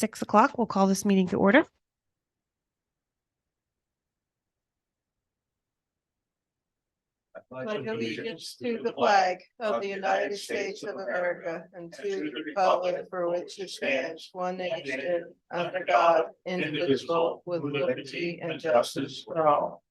6 o'clock. We'll call this meeting to order. Pledge allegiance to the flag of the United States of America and to the republic for which it stands, one nation, under God, indivisible, with liberty and justice for all.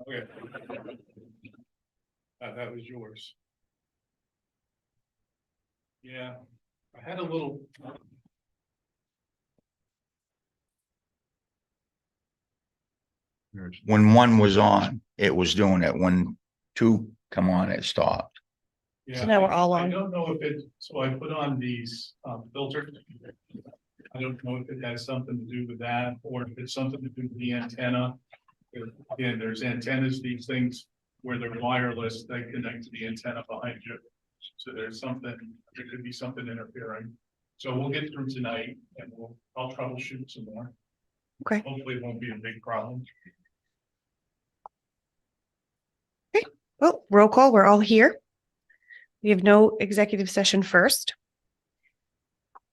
Okay. That was yours. Yeah, I had a little. When one was on, it was doing it. When two come on, it stopped. Yeah, So now we're all I on. don't know if it, so I put on these filters. I don't know if it has something to do with that, or if it's something to do with the antenna. Again, there's antennas, these things where they're wireless, they connect to the antenna behind you. So there's something, there could be something interfering. So we'll get through tonight and I'll troubleshoot some more. Okay. Hopefully it won't be a big problem. Well, roll call. We're all here. We have no executive session first.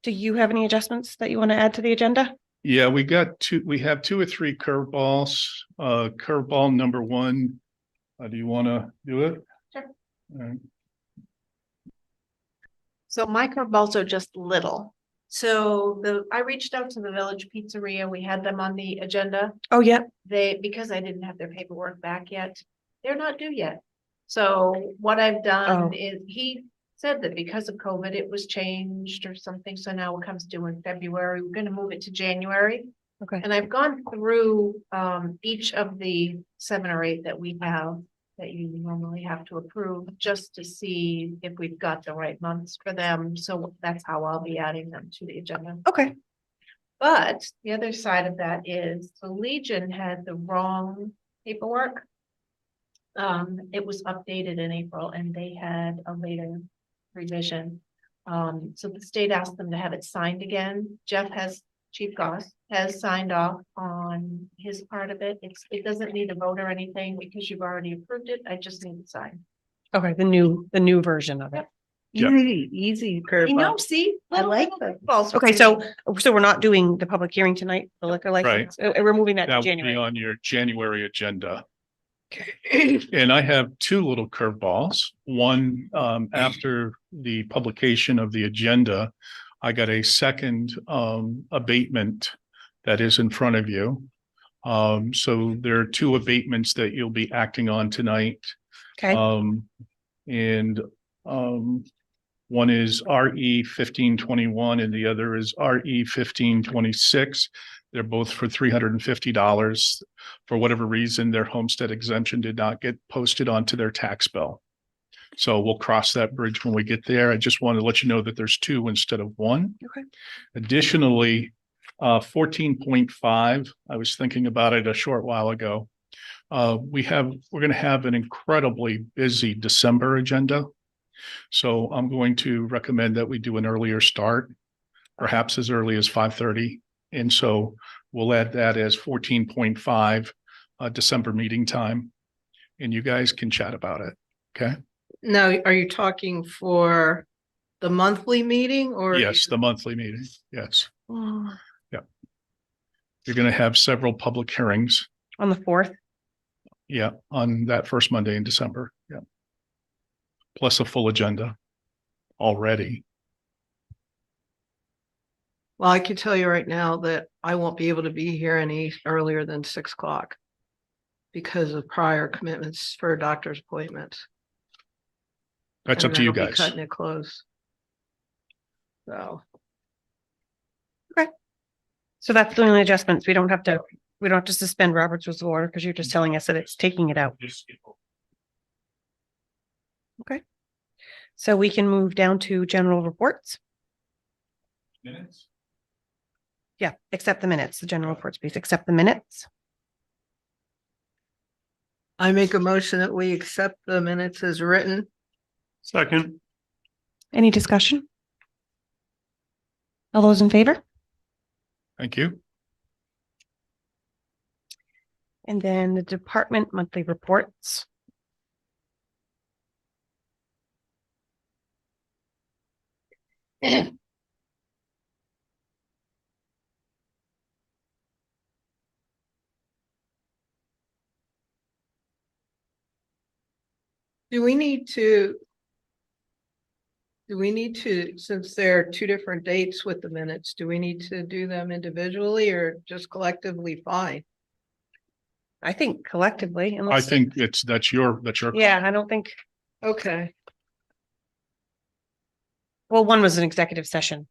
Do you have any adjustments that you want to add to the agenda? Yeah, we have two or three curveballs. Curveball number one. Do you want to do it? Sure. All right. So my curveballs are just little. So I reached out to the Village Pizzeria. We had them on the agenda. Oh, yeah. Because I didn't have their paperwork back yet, they're not due yet. So what I've Oh. done is he said that because of COVID, it was changed or something. So now it comes due in February. We're going to move it to January. Okay. And I've gone through each of the 7 or 8 that we have that you normally have to approve just to see if we've got the right months for them. So that's how I'll be adding them to the agenda. Okay. But the other side of that is the Legion had the wrong paperwork. It was updated in April and they had a later revision. So the state asked them to have it signed again. Chief Goss has signed off on his part of it. It doesn't need a vote or anything because you've already approved it. I just need to sign. Okay. The new version of it. Yeah. Easy curve. You know, see? I like little that. balls. Okay. So we're not doing the public hearing tonight, the liquor license. We're moving that That to will be January. on your January agenda. And I have 2 little curveballs. One, after the publication of the agenda, I got a second abatement that is in front of you. So there are 2 abatements that you'll be acting on tonight. Okay. One is RE 1521 and the other is RE 1526. They're both for $350. For whatever reason, their homestead exemption did not get posted onto their tax bill. So we'll cross that bridge when we get there. I just want to let you know that there's 2 instead of 1. Okay. Additionally, 14.5, I was thinking about it a short while ago. We're going to have an incredibly busy December agenda. So I'm going to recommend that we do an earlier start, perhaps as early as 5:30. And so we'll add that as 14.5 December meeting time. And you guys can chat about it. Okay. Now, are you talking for the monthly meeting or? Yes, the monthly meeting. Yes. Oh, You're going to have several public hearings. on the 4th. Yeah. On that first Monday in December. Yeah. Plus a full agenda already. Well, I can tell you right now that I won't be able to be here any earlier than 6 o'clock because of prior commitments for doctor's appointments. That's And up to you that'll be guys. Cutting it close. So. So that's the only adjustments. We don't have to suspend Robert's Rules of Order because you're just telling us that it's taking it out. Just skip over. Okay. So we can move down to general reports. Minutes. Yeah, accept the minutes, the general reports, please accept the minutes. I make a motion that we accept the minutes as written. Second. Any discussion? All those in favor? Thank you. And then the department monthly reports. Do we need to? Do we need to, since there are two different dates with the minutes, do we need to do them individually or just collectively fine? I think collectively, I unless, think that's your. yeah, I don't think, Okay, well, one was an executive session.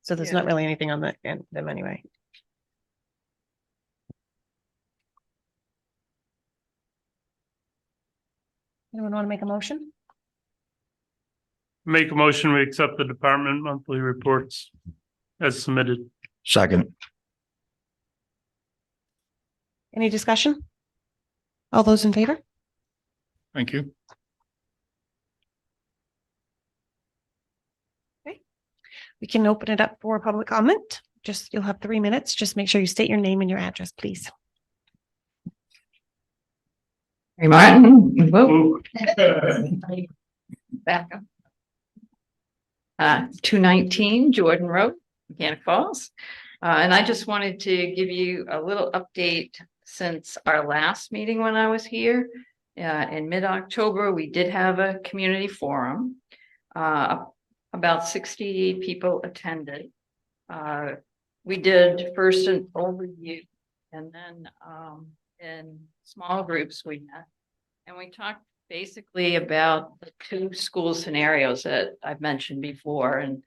So there's Yeah. not really anything on them anyway. Anyone want to make a motion? Make a motion, we accept the department monthly reports as submitted. Second, Any discussion? All those in favor? Thank you. We can open it up for public comment. Just, you'll have 3 minutes. Just make sure you state your name and your address, please. Hey, Martin, whoa, Ooh. back up. 219 Jordan Road, Mechanic Falls. And I just wanted to give you a little update since our last meeting when I was here. In mid-October, we did have a community forum. About 60 people attended. We did first an overview and then in small groups we met. And we talked basically about the 2 school scenarios that I've mentioned before. And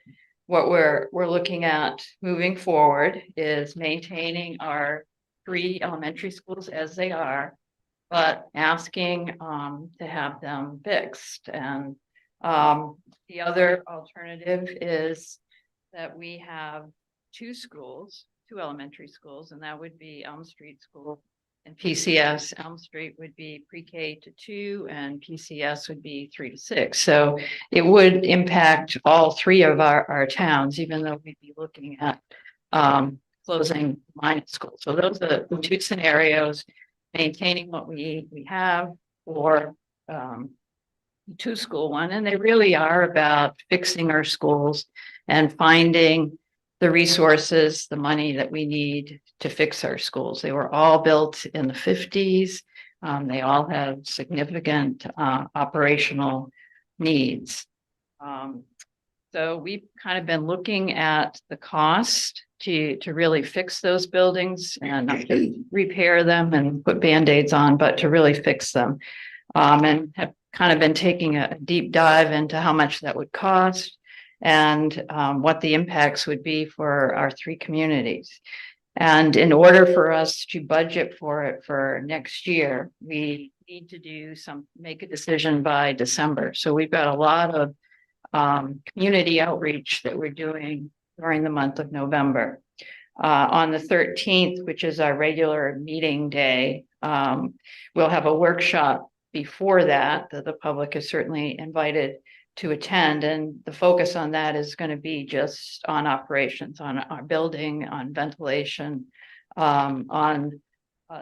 what we're looking at moving forward is maintaining our 3 elementary schools as they are, but asking to have them fixed. And the other alternative is that we have 2 schools, 2 elementary schools, and that would be Elm Street School and PCS. Elm Street would be pre-K to 2 and PCS would be 3 to 6. So it would impact all 3 of our towns, even though we'd be looking at closing minor schools. So those are the 2 scenarios, maintaining what we have or 2 school one. And they really are about fixing our schools and finding the resources, the money that we need to fix our schools. They were all built in the 50s. They all have significant operational needs. So we've kind of been looking at the cost to really fix those buildings and not to repair them and put Band-Aids on, but to really fix them. And have kind of been taking a deep dive into how much that would cost and what the impacts would be for our 3 communities. And in order for us to budget for it for next year, we need to make a decision by December. So we've got a lot of community outreach that we're doing during the month of November. On the 13th, which is our regular meeting day, we'll have a workshop before that the public is certainly invited to attend. And the focus on that is going to be just on operations, on our building, on ventilation, on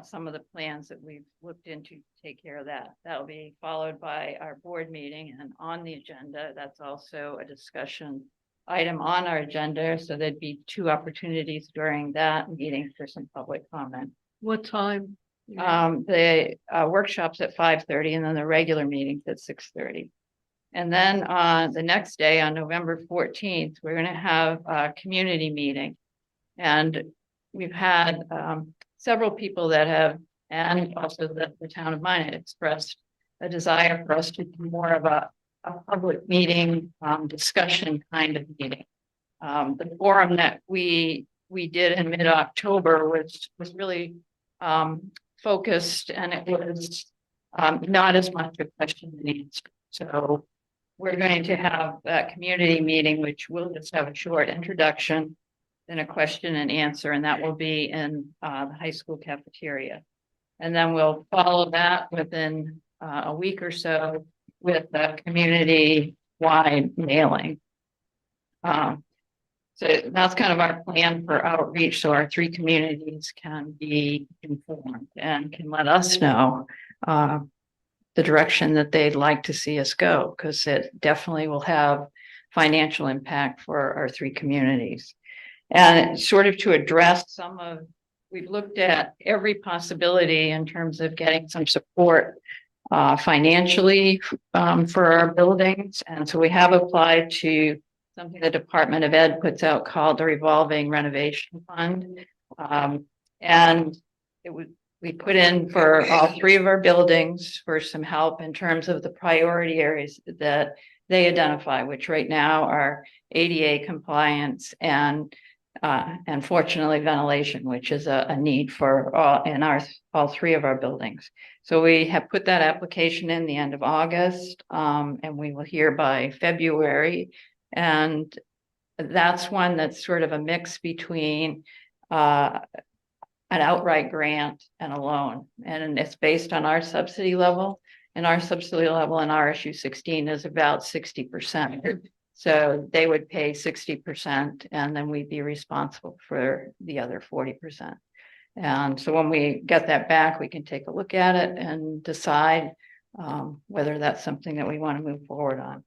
some of the plans that we've looked into to take care of that. That'll be followed by our board meeting, and on the agenda, that's also a discussion item on our agenda. So there'd be 2 opportunities during that meeting for some public comment. what time? The workshops at 5:30 and then the regular meetings at 6:30. And then the next day on November 14th, we're going to have a community meeting. And we've had several people that have, and also the town of Minot, expressed a desire for us to do more of a public meeting, discussion kind of meeting. The forum that we did in mid-October was really focused, and it was not as much a question and answer. So we're going to have that community meeting, which will just have a short introduction, then a question and answer, and that will be in the high school cafeteria. And then we'll follow that within a week or so with the community-wide mailing. So that's kind of our plan for outreach, so our three communities can be informed and can let us know the direction that they'd like to see us go, because it definitely will have financial impact for our three communities. And sort of to address some of, we've looked at every possibility in terms of getting some support financially for our buildings. And so we have applied to something the Department of Ed puts out called the Revolving Renovation Fund. And it would, we put in for all three of our buildings for some help in terms of the priority areas that they identify, which right now are ADA compliance and fortunately ventilation, which is a need for all three of our buildings. So we have put that application in the end of August, and we will hear by February. And that's one that's sort of a mix between an outright grant and a loan. And it's based on our subsidy level. And our subsidy level in RSU 16 is about 60%. So they would pay 60% and then we'd be responsible for the other 40%. And so when we get that back, we can take a look at it and decide whether that's something that we want to move forward on.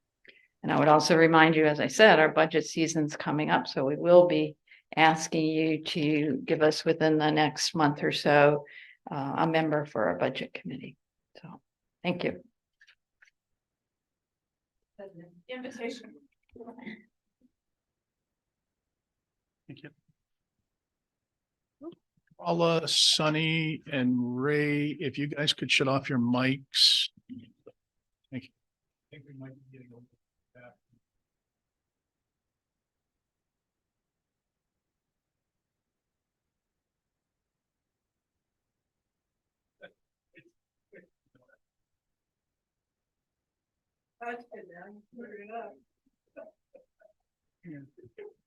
And I would also remind you, as I said, our budget season's coming up, so we will be asking you to give us within the next month or so a member for our budget committee. So, thank you. Invitation. Thank you. Paula, Sunny, and Ray, if you guys could shut off your mics. Thank you. I think we might be getting a little back.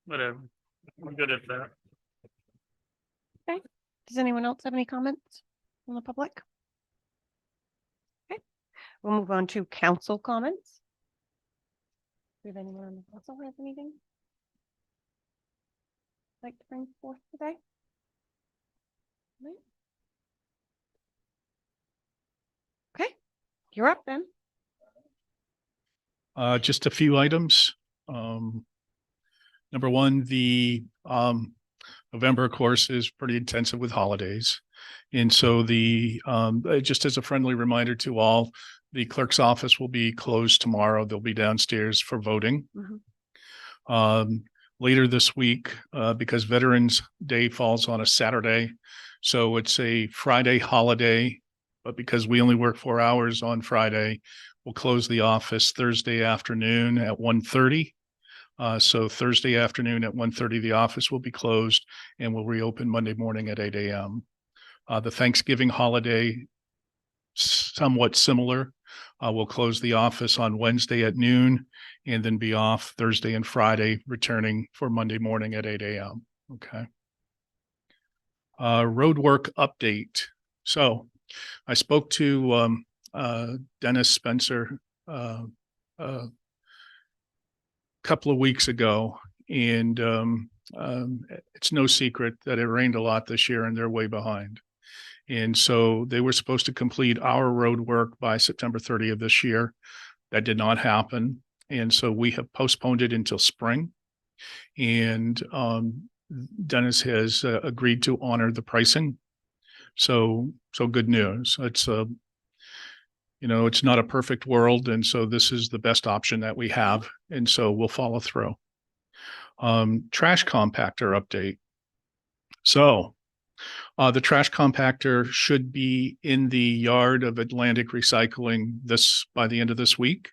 Whatever. We're good at that. Does anyone else have any comments from the public? Okay, we'll move on to council comments. Do we have anyone on the council who has anything like to bring forth today? No? Okay, you're up then. Just a few items. Number one, the November, of course, is pretty intensive with holidays. And so just as a friendly reminder to all, the clerk's office will be closed tomorrow. They'll be downstairs for voting. Later this week, because Veterans Day falls on a Saturday, so it's a Friday holiday, but because we only work 4 hours on Friday, we'll close the office Thursday afternoon at 1:30. So Thursday afternoon at 1:30, the office will be closed and will reopen Monday morning at 8 a.m. The Thanksgiving holiday, somewhat similar. We'll close the office on Wednesday at noon and then be off Thursday and Friday, returning for Monday morning at 8 a.m. Okay. Road work update. So I spoke to Dennis Spencer couple of weeks ago, and it's no secret that it rained a lot this year and they're way behind. And so they were supposed to complete our road work by September 30th this year. That did not happen. And so we have postponed it until spring. And Dennis has agreed to honor the pricing. So good news. It's it's not a perfect world. And so this is the best option that we have. And so we'll follow through. Trash compactor update. So the trash compactor should be in the yard of Atlantic Recycling by the end of this week.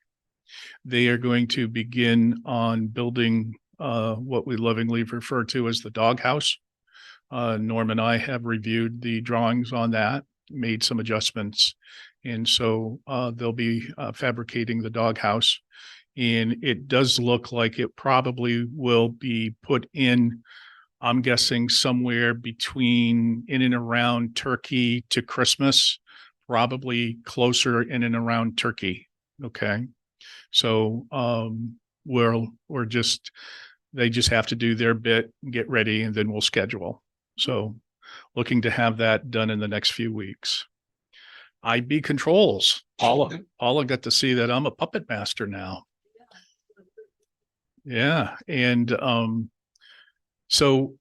They are going to begin on building what we lovingly refer to as the doghouse. Norm and I have reviewed the drawings on that, made some adjustments. And so they'll be fabricating the doghouse. And it does look like it probably will be put in, I'm guessing, somewhere between in and around Turkey to Christmas, probably closer in and around Turkey. Okay. So we're just They just have to do their bit, get ready, and then we'll schedule. So looking to have that done in the next few weeks. IB controls. Paula got to see that I'm a puppet master now. Yeah, and so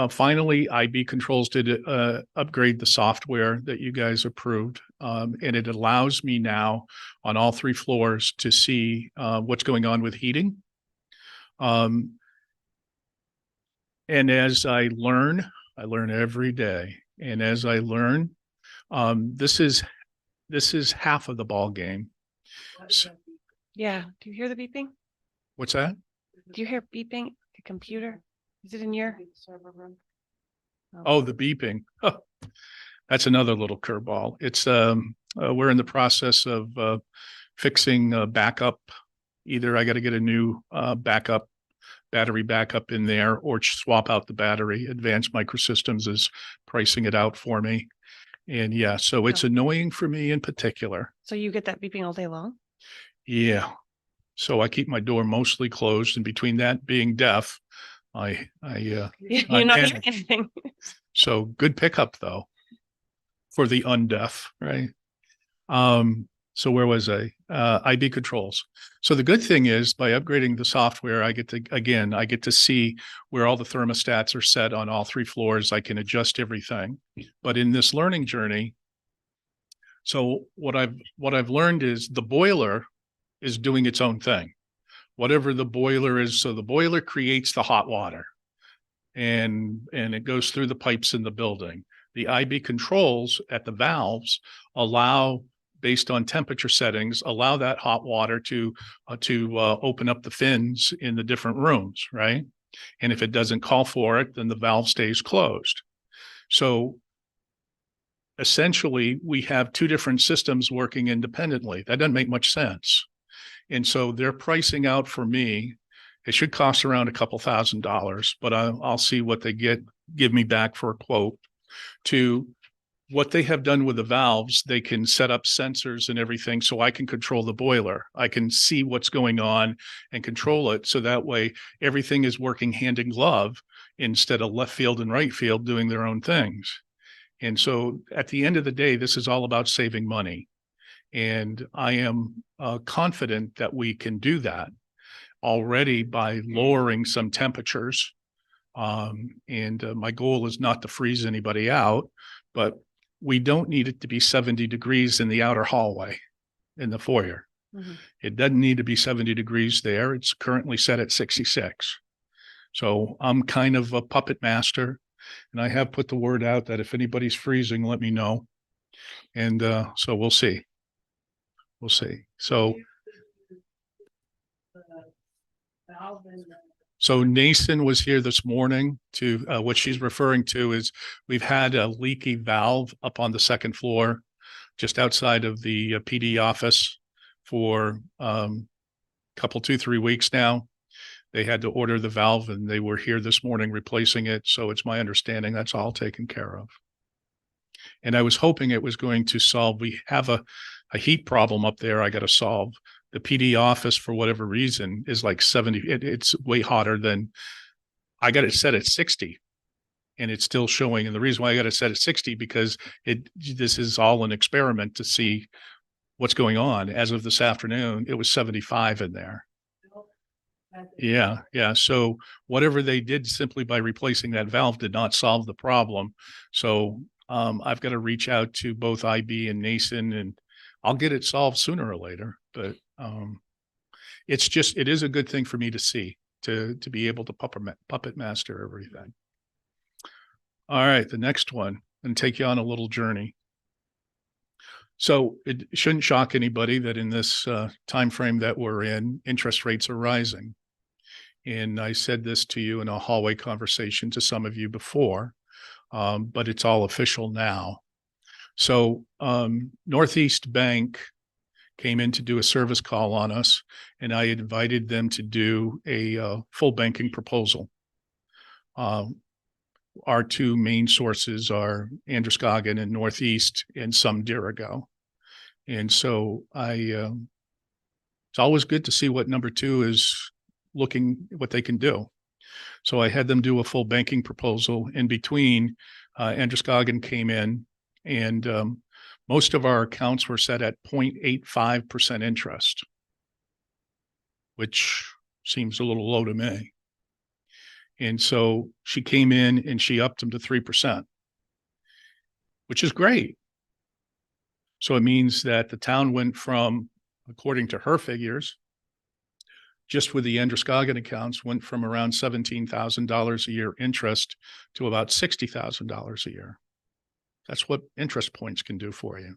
finally, IB Controls did upgrade the software that you guys approved, and it allows me now on all 3 floors to see what's going on with heating. And as I learn every day, and as I learn, this is half of the ball game. Yeah. Do you hear the beeping? What's that? Do you hear beeping? The computer? Is it in your? Oh, the beeping. Huh. That's another little curveball. It's we're in the process of fixing backup. Either I got to get a new battery backup in there, or swap out the battery. Advanced Microsystems is pricing it out for me. And yeah, so it's annoying for me in particular. So you get that beeping all day long? Yeah. So I keep my door mostly closed, and between that being deaf, You're not manage. hearing anything. So good pickup though for the undeaf, right? So where was I? IB Controls. So the good thing is by upgrading the software, I get to see where all the thermostats are set on all 3 floors. I can adjust everything. But in this learning journey, so what I've learned is the boiler is doing its own thing. Whatever the boiler is, so the boiler creates the hot water and it goes through the pipes in the building. The IB controls at the valves allow, based on temperature settings, allow that hot water to open up the fins in the different rooms, right? And if it doesn't call for it, then the valve stays closed. So essentially, we have 2 different systems working independently. That doesn't make much sense. And so they're pricing out for me. It should cost around a couple $1,000s, but I'll see what they give me back for a quote. To what they have done with the valves, they can set up sensors and everything so I can control the boiler. I can see what's going on and control it. So that way everything is working hand in glove instead of left field and right field doing their own things. And so at the end of the day, this is all about saving money. And I am confident that we can do that already by lowering some temperatures. My goal is not to freeze anybody out, but we don't need it to be 70 degrees in the outer hallway in the foyer. Mm-hmm. It doesn't need to be 70 degrees there. It's currently set at 66. So I'm kind of a puppet master, and I have put the word out that if anybody's freezing, let me know. And so we'll see. We'll see. So Nason was here this morning to what she's referring to is we've had a leaky valve up on the 2nd floor, just outside of the PD office for couple, 2-3 weeks now. They had to order the valve and they were here this morning replacing it. So it's my understanding that's all taken care of. And I was hoping it was going to solve, we have a heat problem up there I got to solve. The PD office, for whatever reason, is like 70. It's way hotter than, I got it set at 60 and it's still showing. And the reason why I got it set at 60, because this is all an experiment to see what's going on. As of this afternoon, it was 75 in there. Yeah. So whatever they did simply by replacing that valve did not solve the problem. So I've got to reach out to both IB and Nason, and I'll get it solved sooner or later. But it is a good thing for me to see, to be able to puppet master everything. All right, the next one, and take you on a little journey. So it shouldn't shock anybody that in this time frame that we're in, interest rates are rising. And I said this to you in a hallway conversation to some of you before, but it's all official now. So Northeast Bank came in to do a service call on us, and I invited them to do a full banking proposal. Our 2 main sources are Androscoggin and Northeast, and some Dirigo. And so it's always good to see what number 2 is looking, what they can do. So I had them do a full banking proposal. In between, Androscoggin came in and most of our accounts were set at 0.85% interest, which seems a little low to me. And so she came in and she upped them to 3%, which is great. So it means that the town went from, according to her figures, just with the Androscoggin accounts, went from around $17,000 a year interest to about $60,000 a year. That's what interest points can do for you.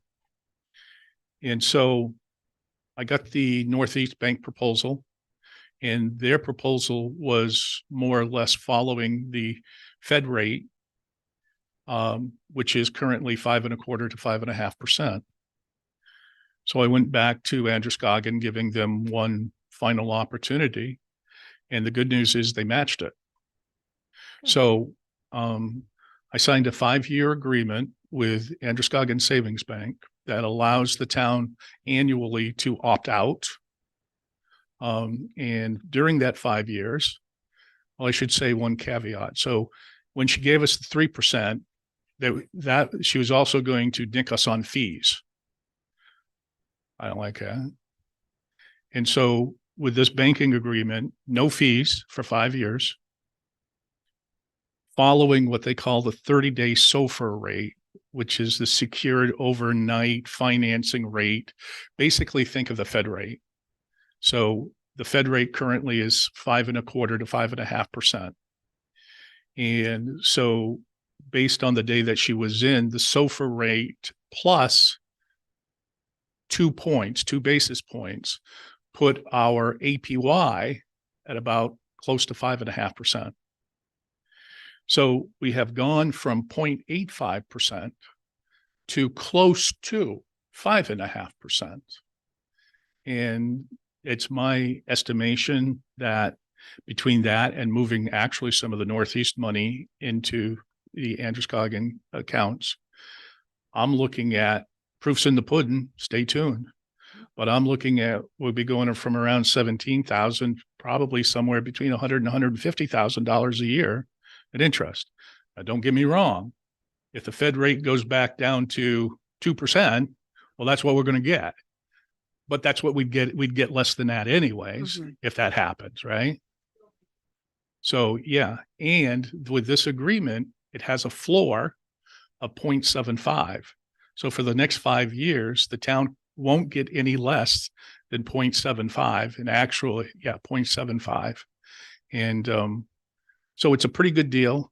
And so I got the Northeast Bank proposal, and their proposal was more or less following the Fed rate, which is currently 5.25% to 5.5%. So I went back to Androscoggin, giving them one final opportunity. And the good news is they matched it. So I signed a 5-year agreement with Androscoggin Savings Bank that allows the town annually to opt out. And during that 5 years, well, I should say one caveat. So when she gave us the 3%, that she was also going to nick us on fees. I don't like that. And so with this banking agreement, no fees for 5 years, following what they call the 30-day SOFR rate, which is the secured overnight financing rate. Basically, think of the Fed rate. So the Fed rate currently is 5.25% to 5.5%. And so based on the day that she was in, the SOFR rate plus 2 basis points, put our APY at about close to 5.5%. So we have gone from 0.85% to close to 5.5%. And it's my estimation that between that and moving actually some of the Northeast money into the Androscoggin accounts, I'm looking at proofs in the pudding, stay tuned. But I'm looking at, we'll be going from around 17,000, probably somewhere between $100,000 and $150,000 a year in interest. Now, don't get me wrong. If the Fed rate goes back down to 2%, well, that's what we're going to get. But that's what we'd get. We'd get less than that anyways, if that happens, right? So, yeah. And with this agreement, it has a floor of 0.75. So for the next 5 years, the town won't get any less than 0.75, and actually, 0.75. And so it's a pretty good deal.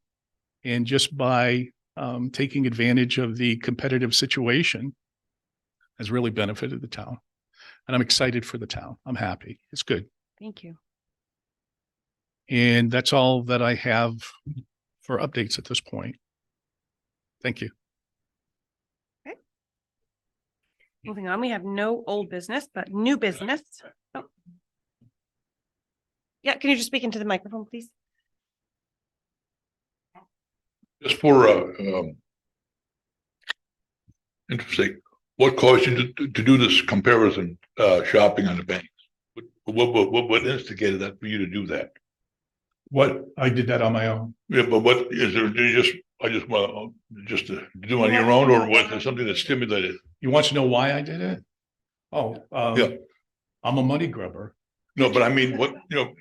And just by taking advantage of the competitive situation has really benefited the town. And I'm excited for the town. I'm happy. It's good. Thank you. And that's all that I have for updates at this point. Thank you. Moving on, we have no old business, but new business. Oh. Yeah, can you just speak into the microphone, please? Just for interesting, what caused you to do this comparison shopping on the banks? What instigated that for you to do that? What, I did that on my own. Yeah, but what is there? I just want just to do on your own, or was there something that stimulated? You want to know why I did it? Oh, Yeah. I'm a money grubber. No, but I mean, what no.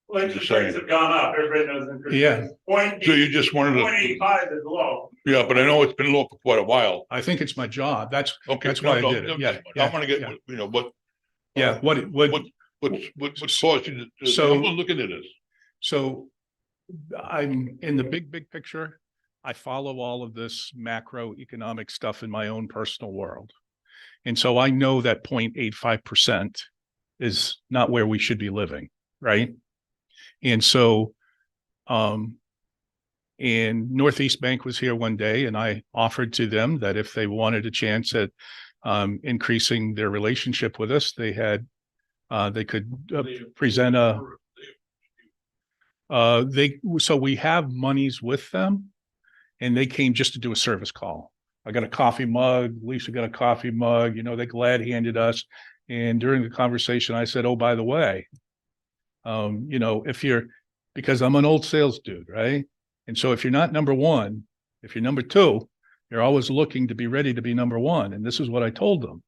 Well, interest rates have gone up, everybody knows interest. Yeah. So you just wanted to? 0.85 is low. Yeah, but I know it's been low for quite a while. I think it's my job. That's Okay, That's why I did it. no, Yeah, I want to get yeah. what what caused you to? So- I'm looking at this. So I'm in the big picture. I follow all of this macroeconomic stuff in my own personal world. And so I know that 0.85% is not where we should be living, right? And so, and Northeast Bank was here one day and I offered to them that if they wanted a chance at increasing their relationship with us, they could present so we have monies with them and they came just to do a service call. I got a coffee mug, Lisa got a coffee mug, they glad handed us. And during the conversation, I said, oh, by the way, if you're because I'm an old sales dude, right? And so if you're not number one, if you're number two, you're always looking to be ready to be number one. And this is what I told them.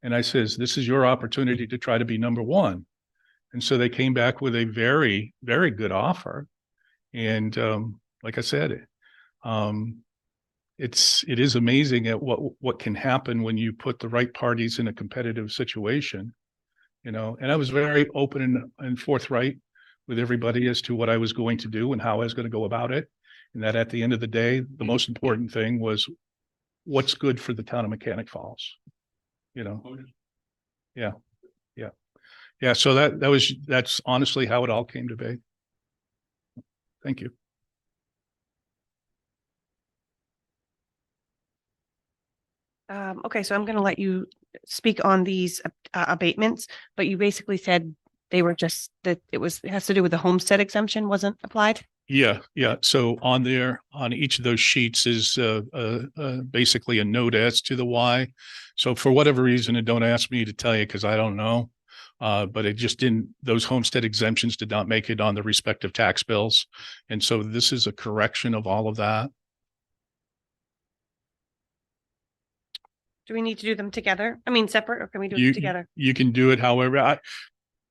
And I says, this is your opportunity to try to be number one. And so they came back with a very, very good offer. And like I said, it is amazing at what can happen when you put the right parties in a competitive situation, you know. And I was very open and forthright with everybody as to what I was going to do and how I was going to go about it. And that at the end of the day, the most important thing was what's good for the town of Mechanic Falls, you know. Yeah. So that's honestly how it all came to be. Thank you. Okay, so I'm going to let you speak on these abatements, but you basically said they were just that it has to do with the homestead exemption wasn't applied. Yeah. So on each of those sheets is basically a note as to the why. So for whatever reason, and don't ask me to tell you because I don't know, but it just didn't. Those homestead exemptions did not make it on the respective tax bills, and so this is a correction of all of that. Do we need to do them together? I mean, separate, or can we do it together? You can do it however.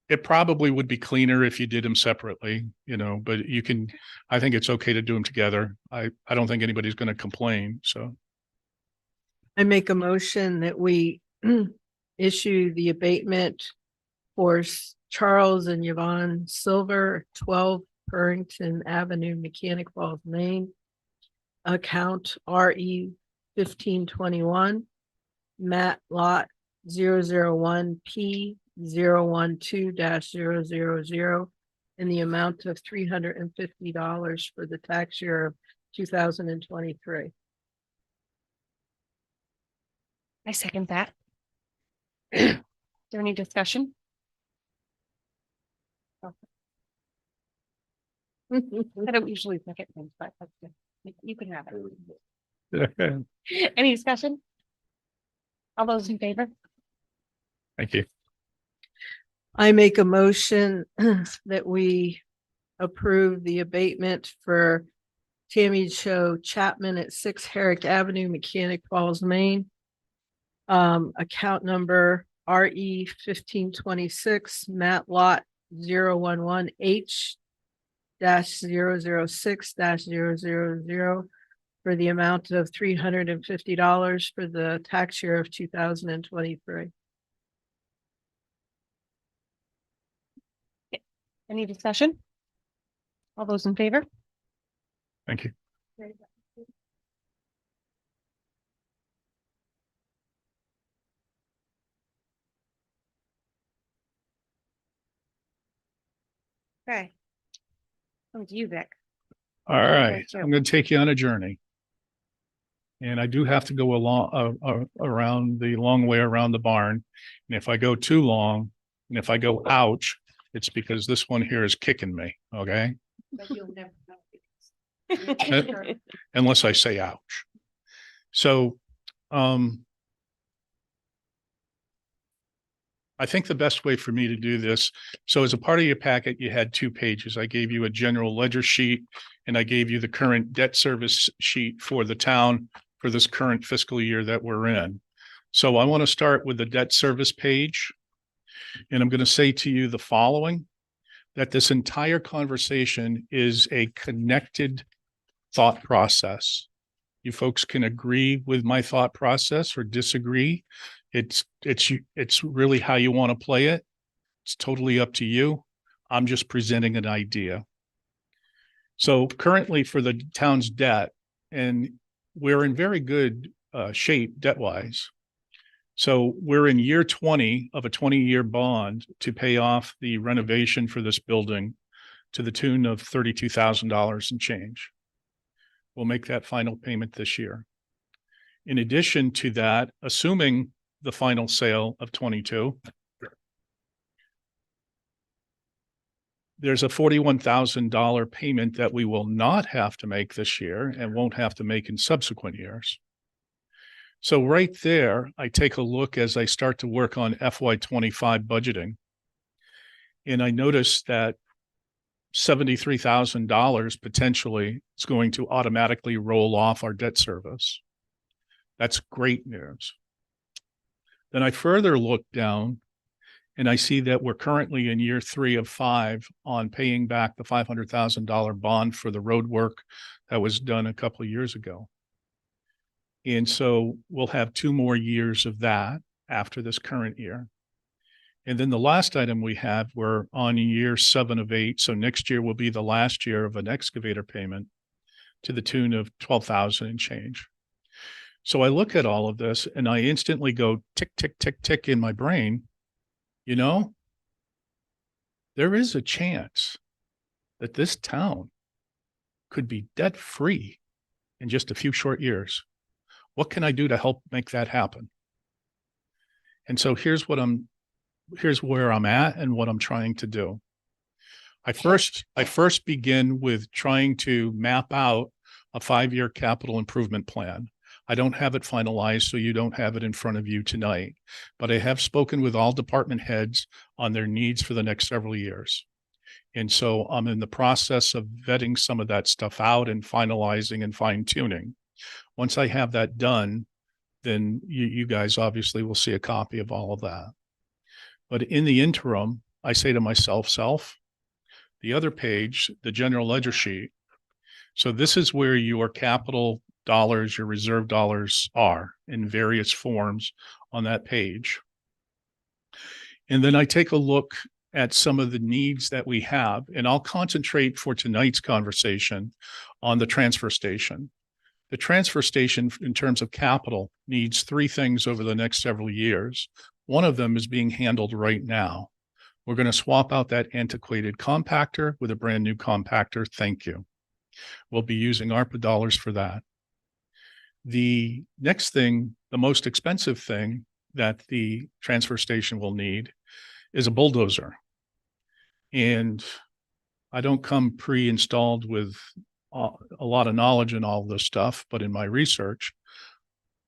It probably would be cleaner if you did them separately, you know, but you can, I think it's okay to do them together. I don't think anybody's going to complain. So I make a motion that we issue the abatement for Charles and Yvonne Silver, 12 Purrington Avenue, Mechanic Falls, Maine. Account RE 1521, Matt Lot 001P 012-000 in the amount of $350 for the tax year of 2023. I second that. Is there any discussion? I don't usually second things, but that's good. You can have it. Any discussion? All those in favor? thank you. I make a motion that we approve the abatement for Tammy Cho Chapman at 6 Herrick Avenue, Mechanic Falls, Maine. Account number RE 1526, Matt Lot 011H-006-000 for the amount of $350 for the tax year of 2023. Any discussion? All those in favor? Thank you. Okay. Come to you, Vic. All right, Thank you. I'm going to take you on a journey. And I do have to go around the long way around the barn. And if I go too long, and if I go ouch, it's because this one here is kicking me, okay? But you'll never know. Unless I say ouch. So, I think the best way for me to do this, so as a part of your packet, you had 2 pages. I gave you a general ledger sheet and I gave you the current debt service sheet for the town for this current fiscal year that we're in. So I want to start with the debt service page. And I'm going to say to you the following, that this entire conversation is a connected thought process. You folks can agree with my thought process or disagree. It's really how you want to play it. It's totally up to you. I'm just presenting an idea. So currently for the town's debt, and we're in very good shape debt-wise. So we're in year 20 of a 20-year bond to pay off the renovation for this building to the tune of $32,000 and change. We'll make that final payment this year. In addition to that, assuming the final sale of 22, there's a $41,000 payment that we will not have to make this year and won't have to make in subsequent years. So right there, I take a look as I start to work on FY25 budgeting. And I notice that $73,000 potentially is going to automatically roll off our debt service. That's great news. Then I further look down and I see that we're currently in year 3 of 5 on paying back the $500,000 bond for the road work that was done a couple of years ago. And so we'll have 2 more years of that after this current year. And then the last item we have, we're on year 7 of 8. So next year will be the last year of an excavator payment to the tune of $12,000 and change. So I look at all of this and I instantly go tick, tick, tick, tick in my brain. You know, there is a chance that this town could be debt free in just a few short years. What can I do to help make that happen? And so here's where I'm at and what I'm trying to do. I first begin with trying to map out a 5-year capital improvement plan. I don't have it finalized, so you don't have it in front of you tonight, but I have spoken with all department heads on their needs for the next several years. And so I'm in the process of vetting some of that stuff out and finalizing and fine tuning. Once I have that done, then you guys obviously will see a copy of all of that. But in the interim, I say to myself, the other page, the general ledger sheet. So this is where your capital dollars, your reserve dollars are in various forms on that page. And then I take a look at some of the needs that we have, and I'll concentrate for tonight's conversation on the transfer station. The transfer station, in terms of capital, needs 3 things over the next several years. One of them is being handled right now. We're going to swap out that antiquated compactor with a brand new compactor. Thank you. We'll be using ARPA dollars for that. The next thing, the most expensive thing that the transfer station will need is a bulldozer. And I don't come pre-installed with a lot of knowledge in all this stuff, but in my research,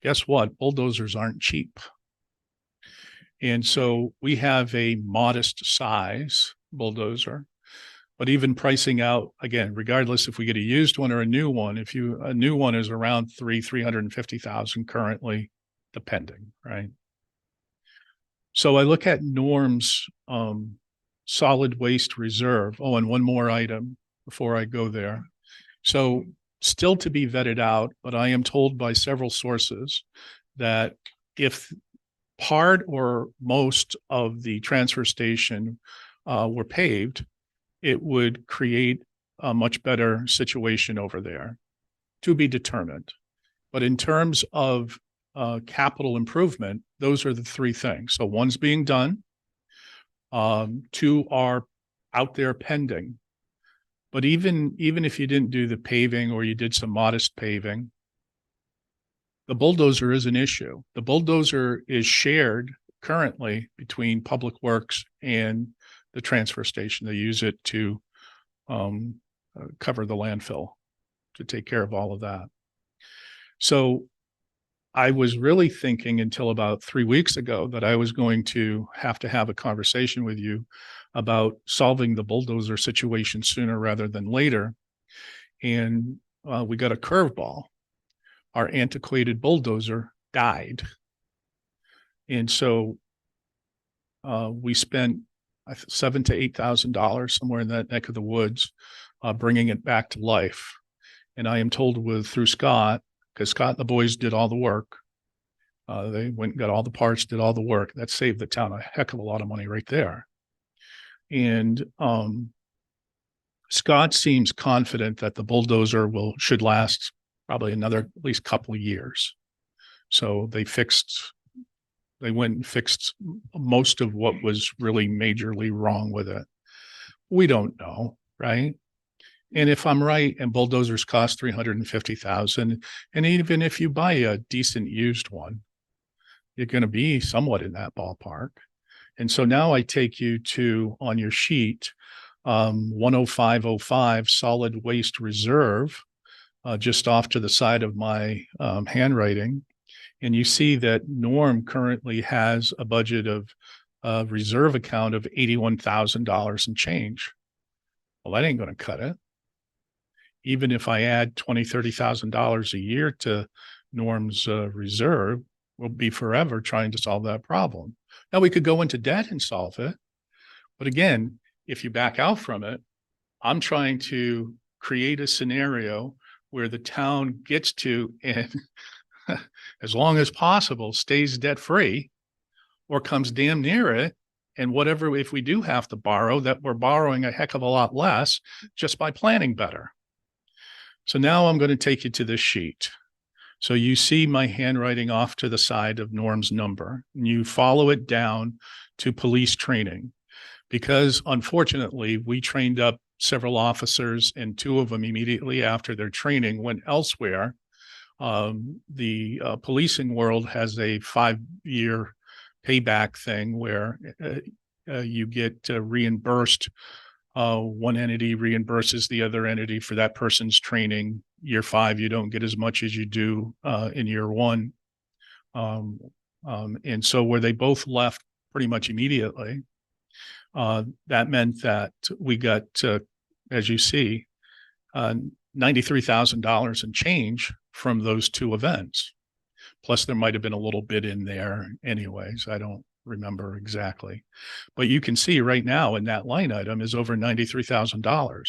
guess what? Bulldozers aren't cheap. And so we have a modest size bulldozer, but even pricing out, again, regardless if we get a used one or a new one, a new one is around $350,000 currently, depending, right? So I look at Norm's solid waste reserve. Oh, and one more item before I go there. So still to be vetted out, but I am told by several sources that if part or most of the transfer station were paved, it would create a much better situation over there, to be determined. But in terms of capital improvement, those are the 3 things. So one's being done, 2 are out there pending. But even if you didn't do the paving or you did some modest paving, the bulldozer is an issue. The bulldozer is shared currently between Public Works and the transfer station. They use it to cover the landfill, to take care of all of that. So I was really thinking until about 3 weeks ago that I was going to have a conversation with you about solving the bulldozer situation sooner rather than later. And we got a curveball. Our antiquated bulldozer died. And so we spent $7,000 to $8,000 somewhere in that neck of the woods, bringing it back to life. And I am told through Scott, because Scott and the boys did all the work. They went and got all the parts, did all the work. That saved the town a heck of a lot of money right there. And Scott seems confident that the bulldozer should last probably another at least couple of years. So they went and fixed most of what was really majorly wrong with it. We don't know, right? And if I'm right, and bulldozers cost $350,000, and even if you buy a decent used one, you're going to be somewhat in that ballpark. And so now I take you to, on your sheet, 10505 solid waste reserve, just off to the side of my handwriting. And you see that Norm currently has a budget of reserve account of $81,000 and change. Well, that ain't gonna cut it. Even if I add $20,000-$30,000 a year to Norm's reserve, we'll be forever trying to solve that problem. Now, we could go into debt and solve it. But again, if you back out from it, I'm trying to create a scenario where the town gets to, and as long as possible, stays debt-free or comes damn near it. And whatever, if we do have to borrow, that we're borrowing a heck of a lot less just by planning better. So now I'm going to take you to this sheet. So you see my handwriting off to the side of Norm's number, and you follow it down to police training. Because unfortunately, we trained up several officers, and two of them immediately after their training went elsewhere. The policing world has a 5-year payback thing where you get reimbursed. One entity reimburses the other entity for that person's training. Year 5, you don't get as much as you do in year 1. And so where they both left pretty much immediately, that meant that we got, as you see, $93,000 in change from those two events. Plus, there might have been a little bit in there anyways. I don't remember exactly. But you can see right now in that line item is over $93,000.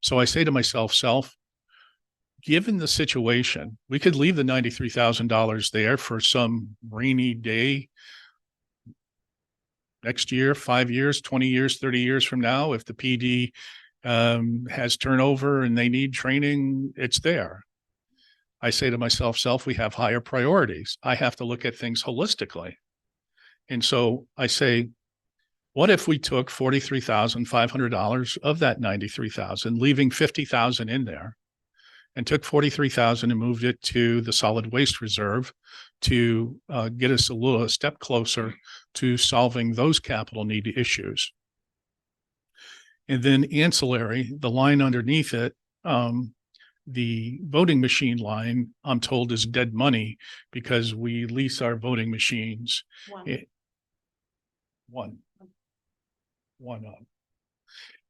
So I say to myself, given the situation, we could leave the $93,000 there for some rainy day next year, 5 years, 20 years, 30 years from now. If the PD has turnover and they need training, it's there. I say to myself, we have higher priorities. I have to look at things holistically. And so I say, what if we took $43,500 of that $93,000, leaving $50,000 in there, and took $43,000 and moved it to the solid waste reserve to get us a step closer to solving those capital need issues. And then ancillary, the line underneath it, the voting machine line, I'm told, is dead money because we lease our voting machines. One.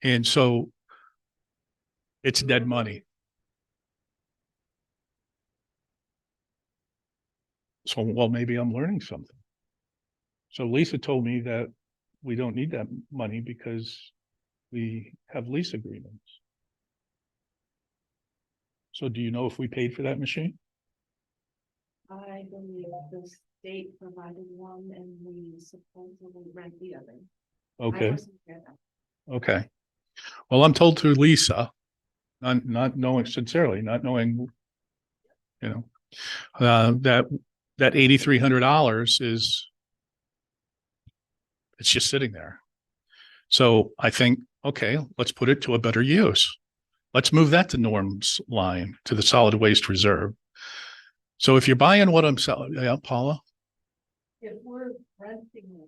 And so it's dead money. So, well, maybe I'm learning something. So Lisa told me that we don't need that money because we have lease agreements. So do you know if we paid for that machine? I believe the state provided one and we supposedly rent the other. Okay. Okay. Well, I'm told through Lisa, not knowing sincerely, not knowing, that $8,300 is, it's just sitting there. So I think, okay, let's put it to a better use. Let's move that to Norm's line, to the solid waste reserve. So if you're buying what I'm selling, yeah, Paula? If we're renting,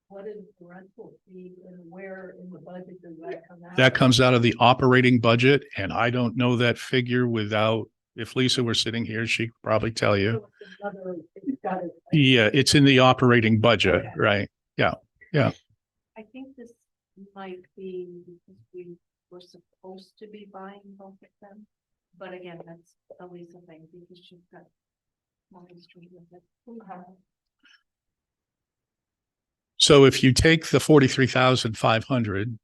what is the rental fee and where in the budget does that come out? That comes out of the operating budget, and I don't know that figure without, if Lisa were sitting here, she could probably tell you. Yeah, it's in the operating budget, right? Yeah. I think this might be because we were supposed to be buying both of them. But again, that's a Lisa thing because she's got more history with it. So if you take the 43,500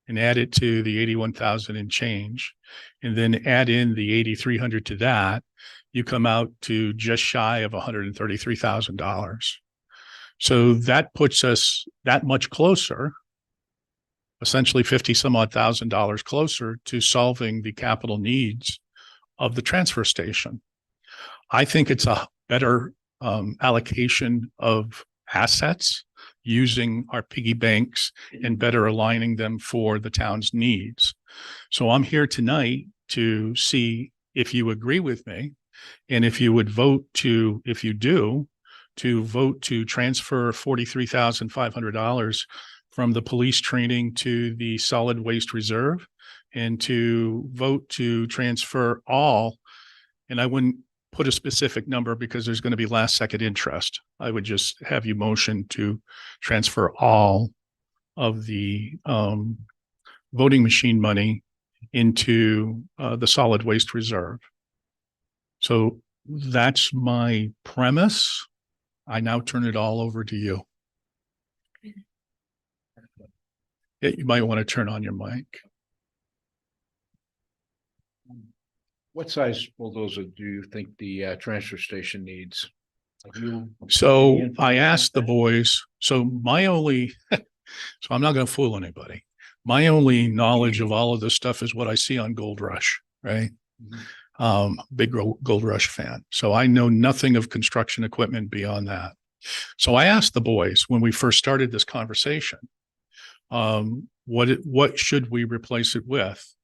and add it to the 81,000 and change, and then add in the 8,300 to that, you come out to just shy of $133,000. So that puts us that much closer, essentially 50 some odd $1,000 closer to solving the capital needs of the transfer station. I think it's a better allocation of assets using our piggy banks and better aligning them for the town's needs. So I'm here tonight to see if you agree with me and if you would vote to, if you do, to vote to transfer $43,500 from the police training to the solid waste reserve, and to vote to transfer all, and I wouldn't put a specific number because there's going to be last second interest. I would just have you motion to transfer all of the voting machine money into the solid waste reserve. So that's my premise. I now turn it all over to you. Yeah, you might want to turn on your mic. What size bulldozer do you think the transfer station needs? So I asked the boys, so my only, so I'm not going to fool anybody. My only knowledge of all of this stuff is what I see on Gold Rush, right? Big Gold Rush fan. So I know nothing of construction equipment beyond that. So I asked the boys when we first started this conversation, what should we replace it with?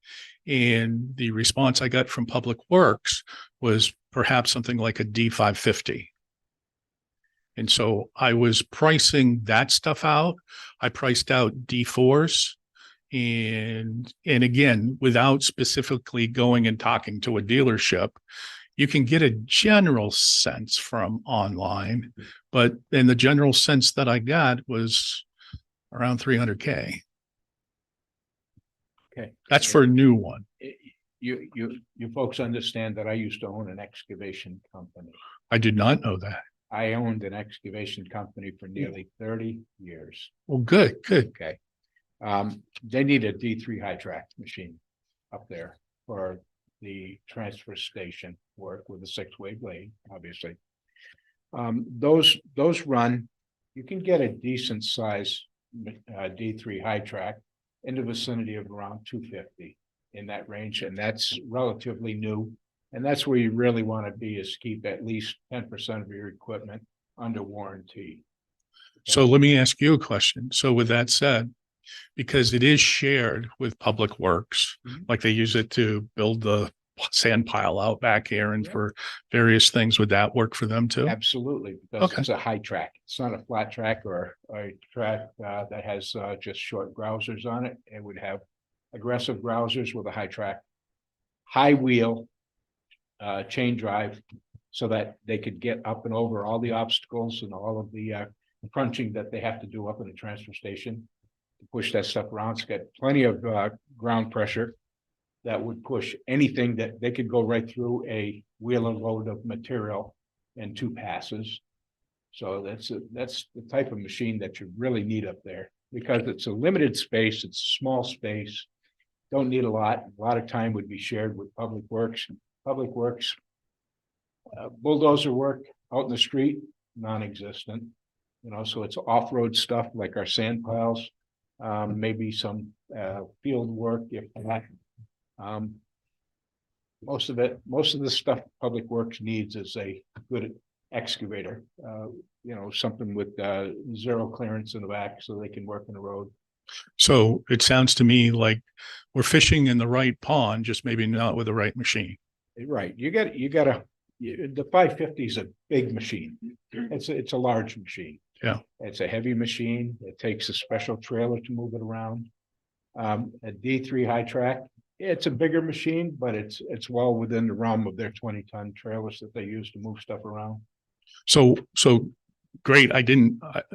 And the response I got from Public Works was perhaps something like a D550. And so I was pricing that stuff out. I priced out D4s and again, without specifically going and talking to a dealership, you can get a general sense from online, but in the general sense that I got was around 300K. Okay. That's for a new one. You folks understand that I used to own an excavation company. I did not know that. I owned an excavation company for nearly 30 years. Well, good. Okay. They need a D3 high track machine up there for the transfer station work with a 6-way blade, obviously. Those run, you can get a decent size D3 high track in the vicinity of around 250 in that range, and that's relatively new. And that's where you really want to be, is keep at least 10% of your equipment under warranty. So let me ask you a question. So with that said, because it is shared with Public Works, like they use it to build the sand pile out back here and for various things, would that work for them too? Absolutely, because Okay. it's a high track. It's not a flat track or a track that has just short grousers on it. It would have aggressive grousers with a high track, high wheel, chain drive, so that they could get up and over all the obstacles and all of the crunching that they have to do up in the transfer station to push that stuff around. It's got plenty of ground pressure that would push anything that they could go right through a wheel and load of material in 2 passes. So that's the type of machine that you really need up there, because it's a limited space. It's a small space. Don't need a lot. A lot of time would be shared with Public Works. Public Works bulldozer work out in the street, non-existent. You know, so it's off-road stuff like our sand piles, maybe some field work if that. Most of the stuff Public Works needs is a good excavator, you know, something with zero clearance in the back so they can work in the road. So it sounds to me like we're fishing in the right pond, just maybe not with the right machine. Right, the 550 is a big machine. It's a large machine. Yeah. It's a heavy machine. It takes a special trailer to move it around. A D3 high track, it's a bigger machine, but it's well within the realm of their 20-ton trailers that they use to move stuff around. So great.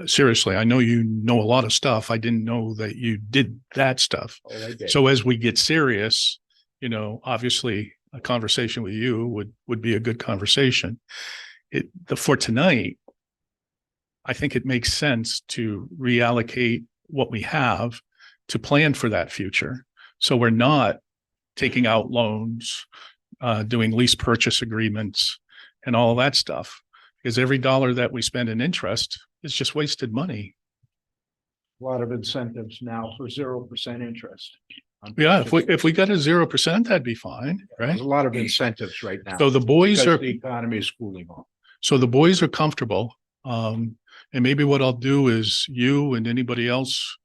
Seriously, I know you know a lot of stuff. I didn't know that you did that stuff. Oh, I did. So as we get serious, you know, obviously a conversation with you would be a good conversation. For tonight, I think it makes sense to reallocate what we have to plan for that future. So we're not taking out loans, doing lease purchase agreements and all of that stuff, because every dollar that we spend in interest is just wasted money. A lot of incentives now for 0% interest. Yeah, if we got a 0%, that'd be fine, right? There's a lot of incentives right now. So the boys because are, the economy is cooling off. so the boys are comfortable. And maybe what I'll do is you and anybody else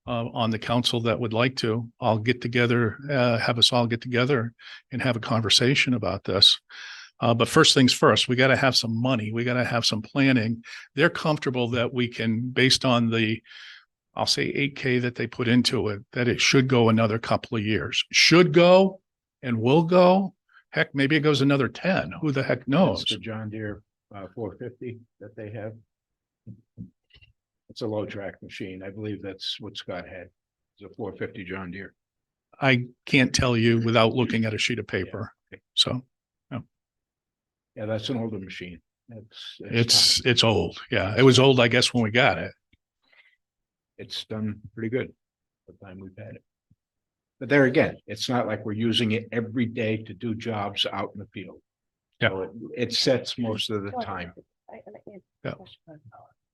on the council that would like to, I'll get together, have us all get together and have a conversation about this. But first things first, we got to have some money. We got to have some planning. They're comfortable that we can, based on the, I'll say 8K that they put into it, that it should go another couple of years. Should go and will go. Heck, maybe it goes another 10. Who the heck knows? That's the John Deere 450 that they have. It's a low track machine. I believe that's what Scott had. It's a 450 John Deere. I can't tell you without looking at a sheet of paper. So Yeah, that's an older machine. It's it's old. Yeah, it was old, I guess, when we got it. it's done pretty good the time we've had it. But there again, it's not like we're using it every day to do jobs out in the field. Yeah. So it sets most of the time, Yeah.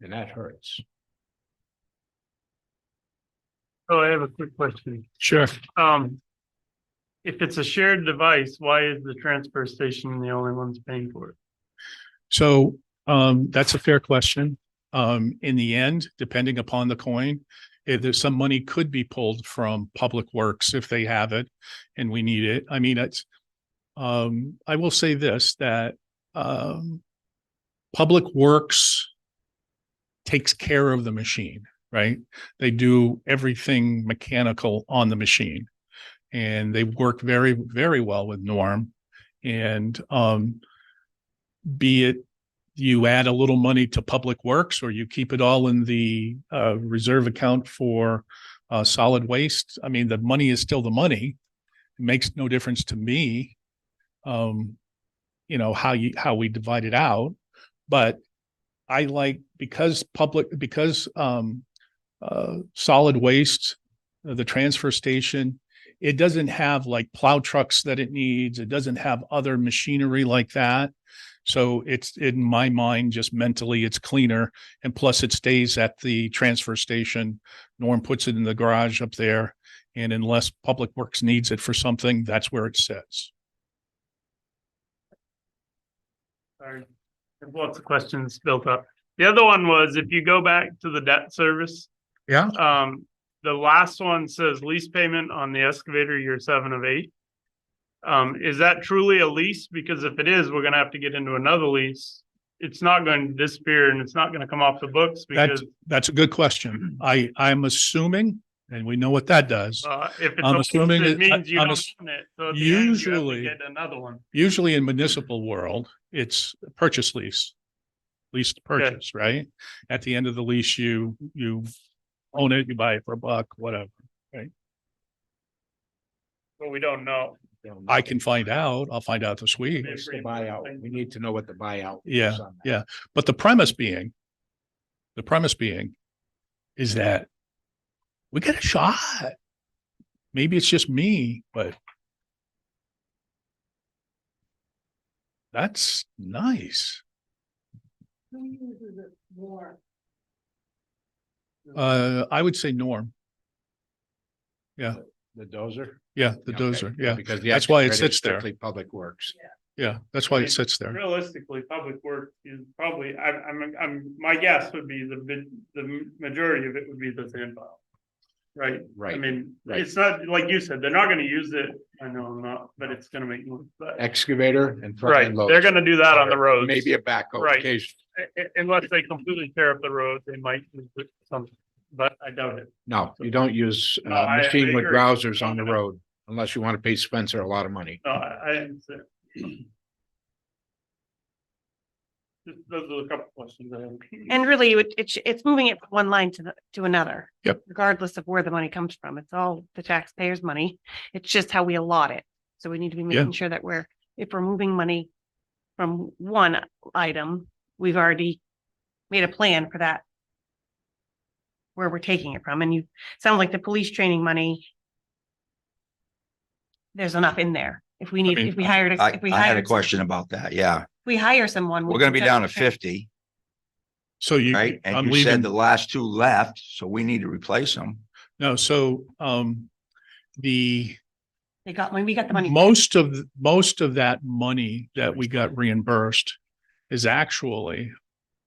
and that hurts. Oh, I have a quick question. Sure. If it's a shared device, why is the transfer station the only ones paying for it? So that's a fair question. In the end, depending upon the coin, if there's some money could be pulled from Public Works if they have it and we need it. I mean, it's I will say this, that Public Works takes care of the machine, right? They do everything mechanical on the machine. And they work very, very well with Norm. And be it you add a little money to Public Works or you keep it all in the reserve account for solid waste. I mean, the money is still the money. It makes no difference to me, you know, how we divide it out. But I like, because solid waste, the transfer station, it doesn't have like plow trucks that it needs. It doesn't have other machinery like that. So it's, in my mind, just mentally, it's cleaner. And plus it stays at the transfer station. Norm puts it in the garage up there. And unless Public Works needs it for something, that's where it sits. Sorry, I have lots of questions built up. The other one was, if you go back to the debt service, Yeah. the last one says lease payment on the excavator year 7 of 8. Is that truly a lease? Because if it is, we're gonna have to get into another lease. It's not going to disappear and it's not gonna come off the books because That's a good question. I'm assuming, and we know what that does. if it's I'm a lease, assuming it that- means you I'm don't ass- own it. So at the end, you have to Usually- get another one. Usually in municipal world, it's purchase lease. Lease to purchase, right? At the end of the lease, you own it, you buy it for $1, whatever. But we don't know. I can find out. I'll find out this week. It's the buyout. We need to know what the buyout. is Yeah, on that. yeah. But the premise being is that we get a shot. Maybe it's just me, but that's nice. I would say Norm. The dozer. Yeah, the Okay, dozer. Yeah, Because That's why it excavator is sits there. strictly Public Works. yeah. That's why it sits there. Realistically, Public Works is probably, my guess would be the majority of it would be the sand pile. Right? I Right, mean, right. it's not, like you said, they're not gonna use it. I know I'm not, but it's gonna make noise, but. Excavator and. front Right, end they're loader. gonna do that on the roads. Maybe a backhoe Right. occasionally. Unless they completely tear up the road, they might use it some, but I doubt it. No, you don't use No, I machine with agree. browsers on the No. road unless you want to pay Spencer a lot of money. No, I understand. Those are a couple questions I have. And really, it's moving it from one line to another. Yep. Regardless of where the money comes from. It's all the taxpayers' money. It's just how we allot it. So we need to be Yeah. making sure that if we're moving money from one item, we've already made a plan for that. Where we're taking it from. And you sound like the police training money. There's enough in there. If we need, mean, if we hired, I if we had a hired, question about that. Yeah, we hire someone. we we're gonna can be down to touch the train. 50, So right? I'm And you leaving. said the last 2 left, so we need to replace them. No, so the We got the money. most of that money that we got reimbursed is actually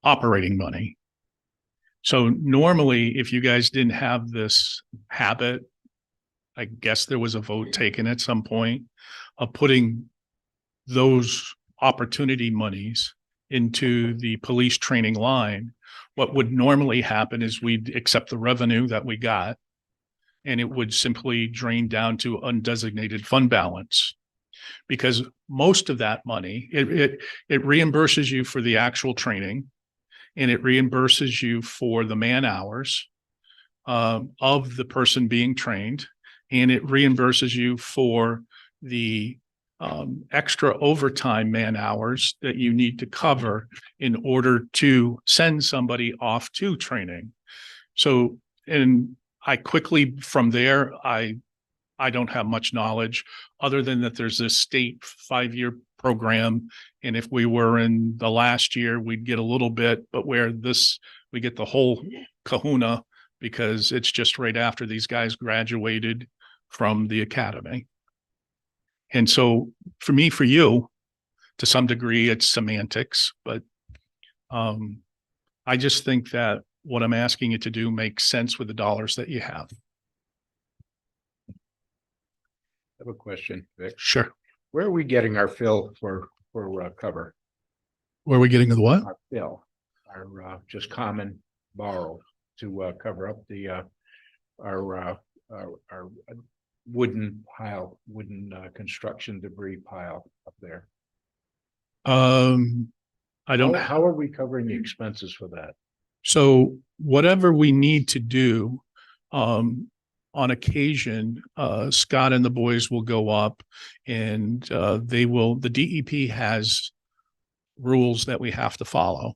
operating money. So normally, if you guys didn't have this habit, I guess there was a vote taken at some point of putting those opportunity monies into the police training line. What would normally happen is we'd accept the revenue that we got and it would simply drain down to undesignated fund balance. Because most of that money, it reimburses you for the actual training and it reimburses you for the man hours of the person being trained. and it reimburses you for the extra overtime man hours that you need to cover in order to send somebody off to training. So, and I quickly from there, I don't have much knowledge other than that there's this state 5-year program. And if we were in the last year, we'd get a little bit, but where this, we get the whole kahuna because it's just right after these guys graduated from the academy. And so for me, for you, to some degree, it's semantics, but I just think that what I'm asking you to do makes sense with the dollars that you have. I have a question, Vic. Sure. Where are we getting our fill for cover? Where are we getting to the what? Our fill, our just common borrow to cover up the our wooden pile, construction debris pile up there. I don't. How are we covering the expenses for that? So whatever we need to do, on occasion, Scott and the boys will go up and the DEP has rules that we have to follow.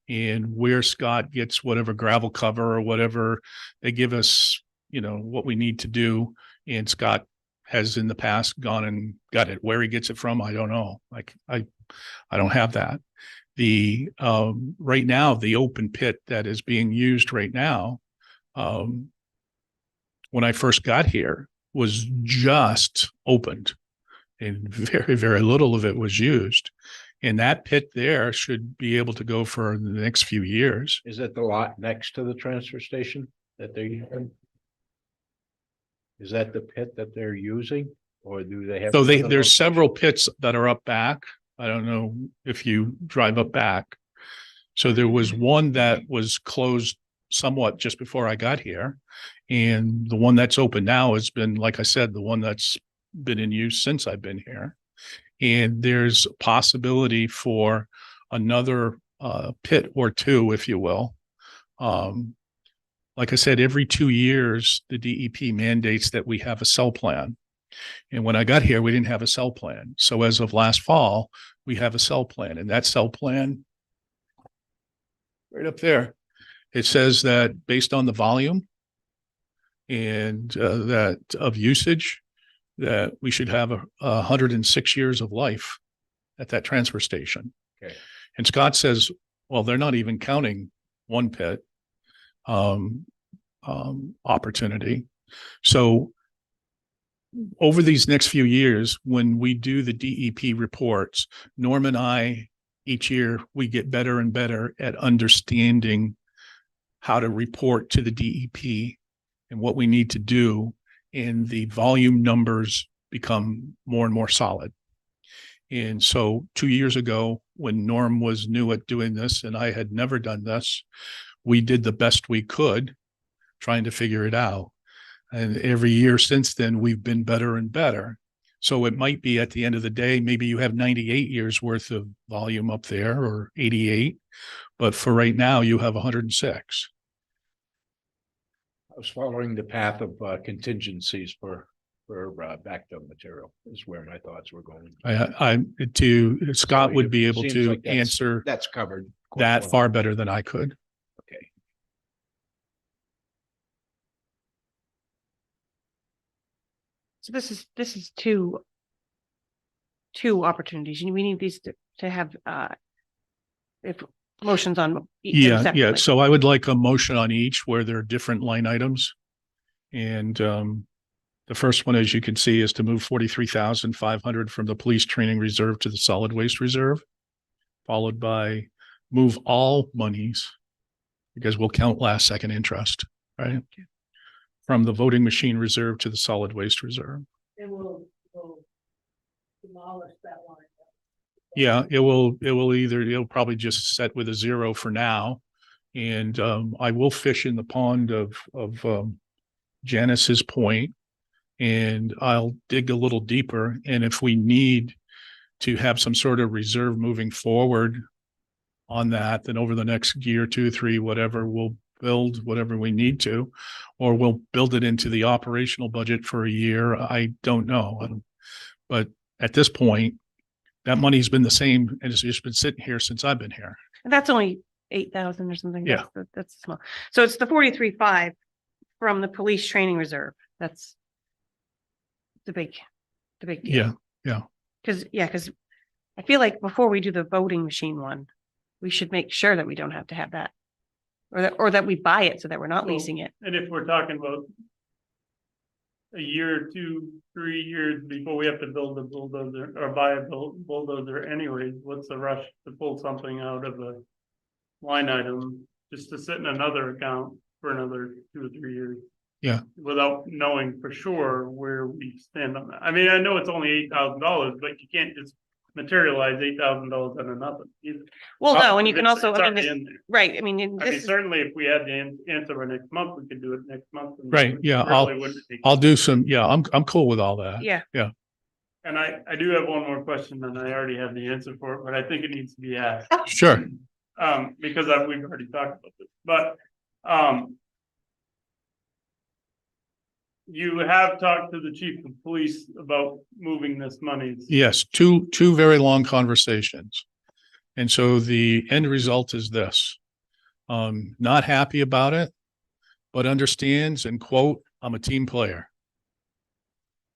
And where Scott gets whatever gravel cover or whatever, they give us, what we need to do. And Scott has in the past gone and got it. Where he gets it from, I don't know. Like I don't have that. The right now, the open pit that is being used right now, when I first got here, was just opened, and very, very little of it was used. And that pit there should be able to go for the next few years. Is it the lot next to the transfer station that they're using? Is that the pit that they're using, or do they have? So other there's locations? several pits that are up back. I don't know if you drive up back. So there was one that was closed somewhat just before I got here. And the one that's open now has been, like I said, the one that's been in use since I've been here. And there's a possibility for another pit or two, if you will. Like I said, every 2 years, the DEP mandates that we have a cell plan. And when I got here, we didn't have a cell plan. So as of last fall, we have a cell plan, and that cell plan right up there, it says that based on the volume and that of usage, that we should have 106 years of life at that transfer station. Okay. And Scott says, well, they're not even counting one pit opportunity. So over these next few years, when we do the DEP reports, Norm and I, each year, we get better and better at understanding how to report to the DEP and what we need to do. And the volume numbers become more and more solid. And so 2 years ago, when Norm was new at doing this and I had never done this, we did the best we could trying to figure it out. And every year since then, we've been better and better. So it might be at the end of the day, maybe you have 98 years worth of volume up there or 88, but for right now you have 106. I was following the path of contingencies for backed up material is where my thoughts were going. Scott would be able Seems to like that's- answer That's covered. quite that well. far better than I could. Okay. So this is two opportunities. We need these to have if motions on. Yeah. separately. So I would like a motion on each where there are different line items. And the first one, as you can see, is to move 43,500 from the police training reserve to the solid waste reserve, followed by move all monies, because we'll count last second interest, right? From the voting machine reserve to the solid waste reserve. And we'll demolish that line. Yeah, it'll probably just set with a 0 for now. And I will fish in the pond of Janice's point, and I'll dig a little deeper. And if we need to have some sort of reserve moving forward on that, then over the next year, 2, 3, whatever, we'll build whatever we need to, or we'll build it into the operational budget for a year. I don't know. But at this point, that money's been the same and it's just been sitting here since I've been here. And that's only 8,000 or something. Yeah. That's small. So it's the 43.5 from the police training reserve. That's the big deal. Yeah. Cause I feel like before we do the voting machine one, we should make sure that we don't have to have that. Or that we buy it so that we're not Well, leasing it. And if we're talking about a year, 2, 3 years before we have to build a bulldozer or buy a bulldozer anyways, what's the rush to pull something out of a line item just to sit in another account for another 2 or 3 years? Yeah. Without knowing for sure where we stand on that. I mean, I know it's only $8,000, but you can't just materialize $8,000 out of nothing either. Well, no, and you can It's- also, it's I mean, already this- in there. right, I mean, I mean, this is, certainly if we had the answer by next month, we could do it next month. and Right, yeah, really wouldn't take- I'll do some, I'm cool with all that. yeah, And I do have one more question and I already have the answer for it, but I think it needs to be asked. Sure. Because we've already talked about this, but, you have talked to the chief of police about moving this money. Yes, two very long conversations. And so the end result is this. Not happy about it, but understands and quote, I'm a team player.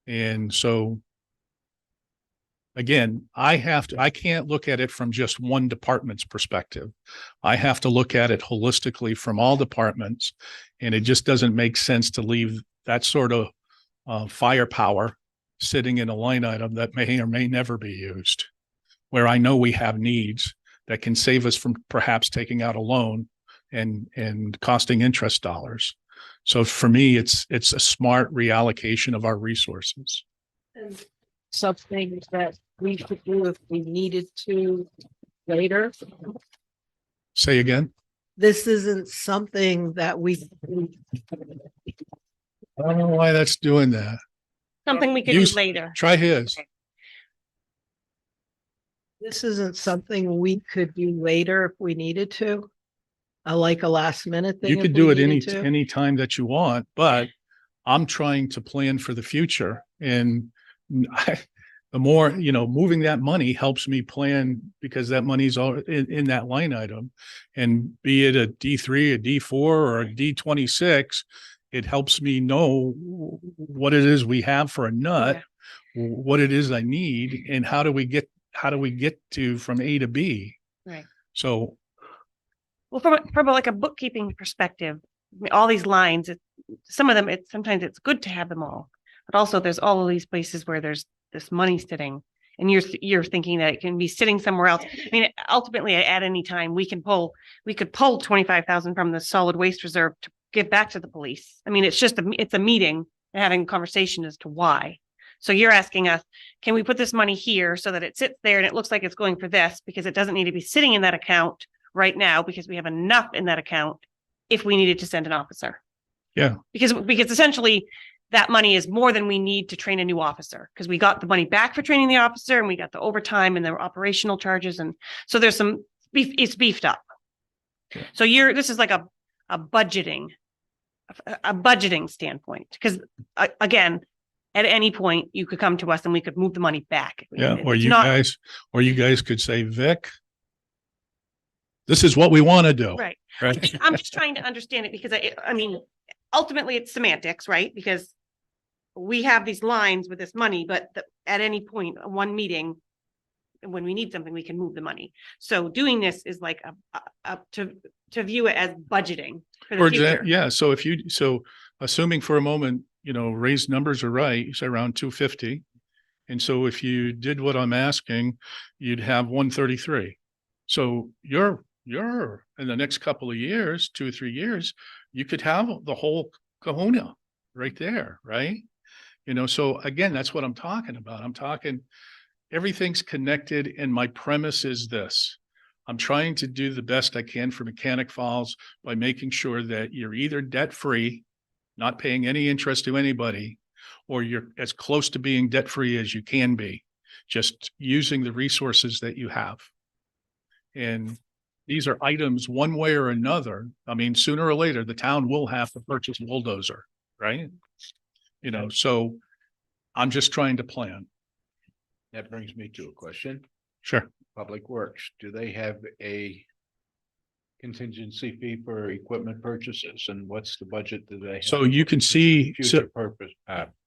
And so again, I can't look at it from just one department's perspective. I have to look at it holistically from all departments. And it just doesn't make sense to leave that sort of firepower sitting in a line item that may or may never be used, where I know we have needs that can save us from perhaps taking out a loan and costing interest dollars. So for me, it's a smart reallocation of our resources. Something that we could do if we needed to later. Say again? This isn't something that I don't know why that's doing that. something we could do Use- later. Try his. this isn't something we could do later if we needed to. Like a last minute thing. You if could we do it needed to. any time that you want, but I'm trying to plan for the future. And the more, moving that money helps me plan because that money's all in that line item. And be it a D3, a D4, or a D26, it helps me know what it is we have for a nut, what it is I need, and how do we get to from A to B. Right. So Well, from like a bookkeeping perspective, I mean, all these lines, some of them, sometimes it's good to have them all. But also there's all of these places where there's this money sitting and you're thinking that it can be sitting somewhere else. I mean, ultimately at any time we could pull 25,000 from the solid waste reserve to give back to the police. I mean, it's a meeting and having a conversation as to why. So you're asking us, can we put this money here so that it sits there and it looks like it's going for this because it doesn't need to be sitting in that account right now because we have enough in that account if we needed to send an officer. Yeah. Because essentially that money is more than we need to train a new officer because we got the money back for training the officer and we got the overtime and the operational charges. And so there's it's beefed up. Okay. So this is like a budgeting standpoint because again, at any point you could come to us and we could move the money back. yeah, It's or you not- guys could say, Vic, this is what we want to do. Right. Right. I'm just trying to understand it because I mean, ultimately it's semantics, right? Because we have these lines with this money, but at any point, one meeting, when we need something, we can move the money. So doing this is like to view it as budgeting for For the future. example, yeah, so assuming for a moment, raised numbers are right, you say around 250. And so if you did what I'm asking, you'd have 133. So you're in the next couple of years, 2 or 3 years, you could have the whole kahuna right there, right? So again, that's what I'm talking about. I'm talking everything's connected. And my premise is this. I'm trying to do the best I can for Mechanic Falls by making sure that you're either debt-free, not paying any interest to anybody, or you're as close to being debt-free as you can be, just using the resources that you have. And these are items one way or another. I mean, sooner or later, the town will have to purchase a bulldozer, right? You know, so I'm just trying to plan. That brings me to a question. Sure. Public Works, do they have a contingency fee for equipment purchases, and what's the budget do they have? So you can see, Future purpose,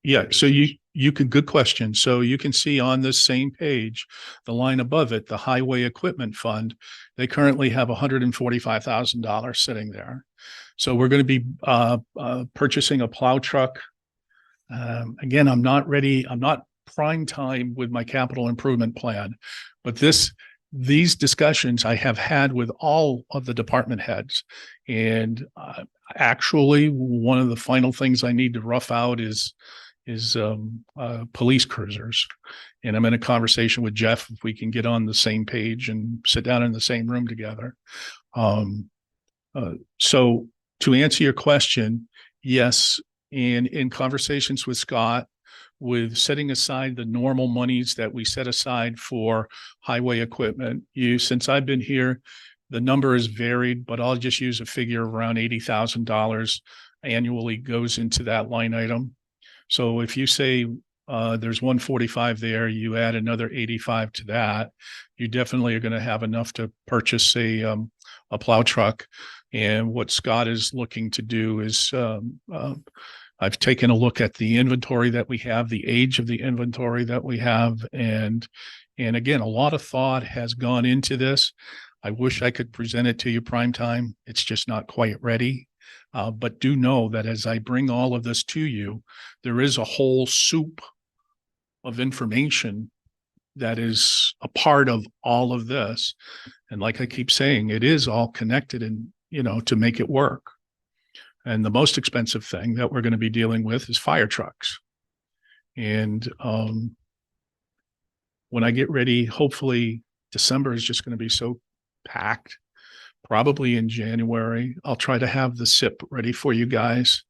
yeah, so you could, good question. So you can see on this same page, the line above it, the Highway Equipment Fund, they currently have $145,000 sitting there. So we're going to be purchasing a plow truck. Again, I'm not ready. I'm not prime time with my capital improvement plan, but these discussions I have had with all of the department heads. And actually, one of the final things I need to rough out is police cruisers. And I'm in a conversation with Jeff if we can get on the same page and sit down in the same room together. So to answer your question, yes, and in conversations with Scott, with setting aside the normal monies that we set aside for highway equipment, since I've been here, the number is varied, but I'll just use a figure around $80,000 annually goes into that line item. So if you say there's 145 there, you add another 85 to that, you definitely are going to have enough to purchase a plow truck. And what Scott is looking to do is I've taken a look at the inventory that we have, the age of the inventory that we have. And again, a lot of thought has gone into this. I wish I could present it to you prime time. It's just not quite ready. But do know that as I bring all of this to you, there is a whole soup of information that is a part of all of this. And like I keep saying, it is all connected and, to make it work. And the most expensive thing that we're going to be dealing with is fire trucks. And when I get ready, hopefully December is just going to be so packed. Probably in January, I'll try to have the SIP ready for you guys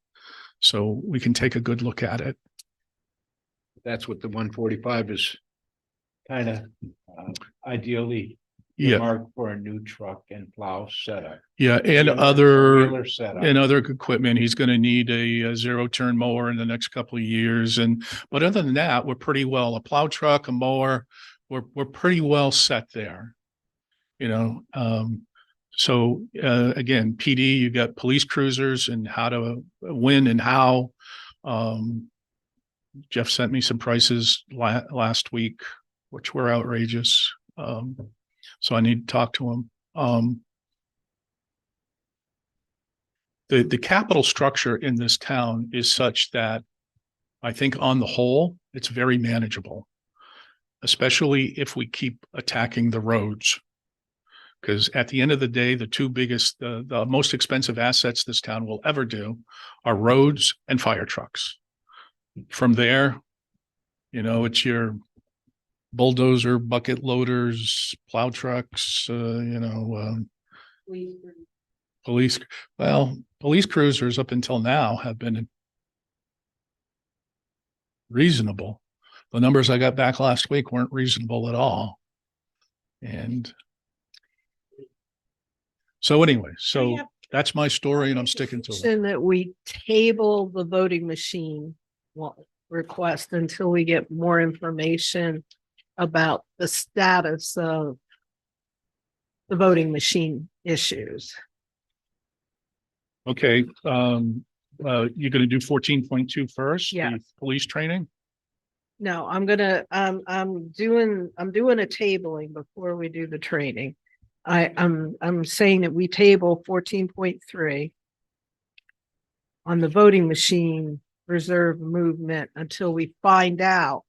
so we can take a good look at it. that's what the 145 is kind of ideally Yeah, marked for a new truck and plow setup. yeah, and Wheeler setup. other equipment. He's going to need a zero-turn mower in the next couple of years. But other than that, we're pretty well, a plow truck, a mower, we're pretty well set there. So again, PD, you got police cruisers and how to when and how. Jeff sent me some prices last week, which were outrageous. So I need to talk to him. The capital structure in this town is such that I think on the whole, it's very manageable, especially if we keep attacking the roads. Because at the end of the day, the two biggest, the most expensive assets this town will ever do are roads and fire trucks. From there, it's your bulldozer, bucket loaders, plow trucks, police cruisers up until now have been reasonable. The numbers I got back last week weren't reasonable at all. And so anyway, that's my story and I'm sticking to it. And that we table the voting machine request until we get more information about the status of the voting machine issues. Okay, you're gonna do 14.2 first? Yes. The police training? No, I'm doing a tabling before we do the training. I'm saying that we table 14.3 on the voting machine reserve movement until we find out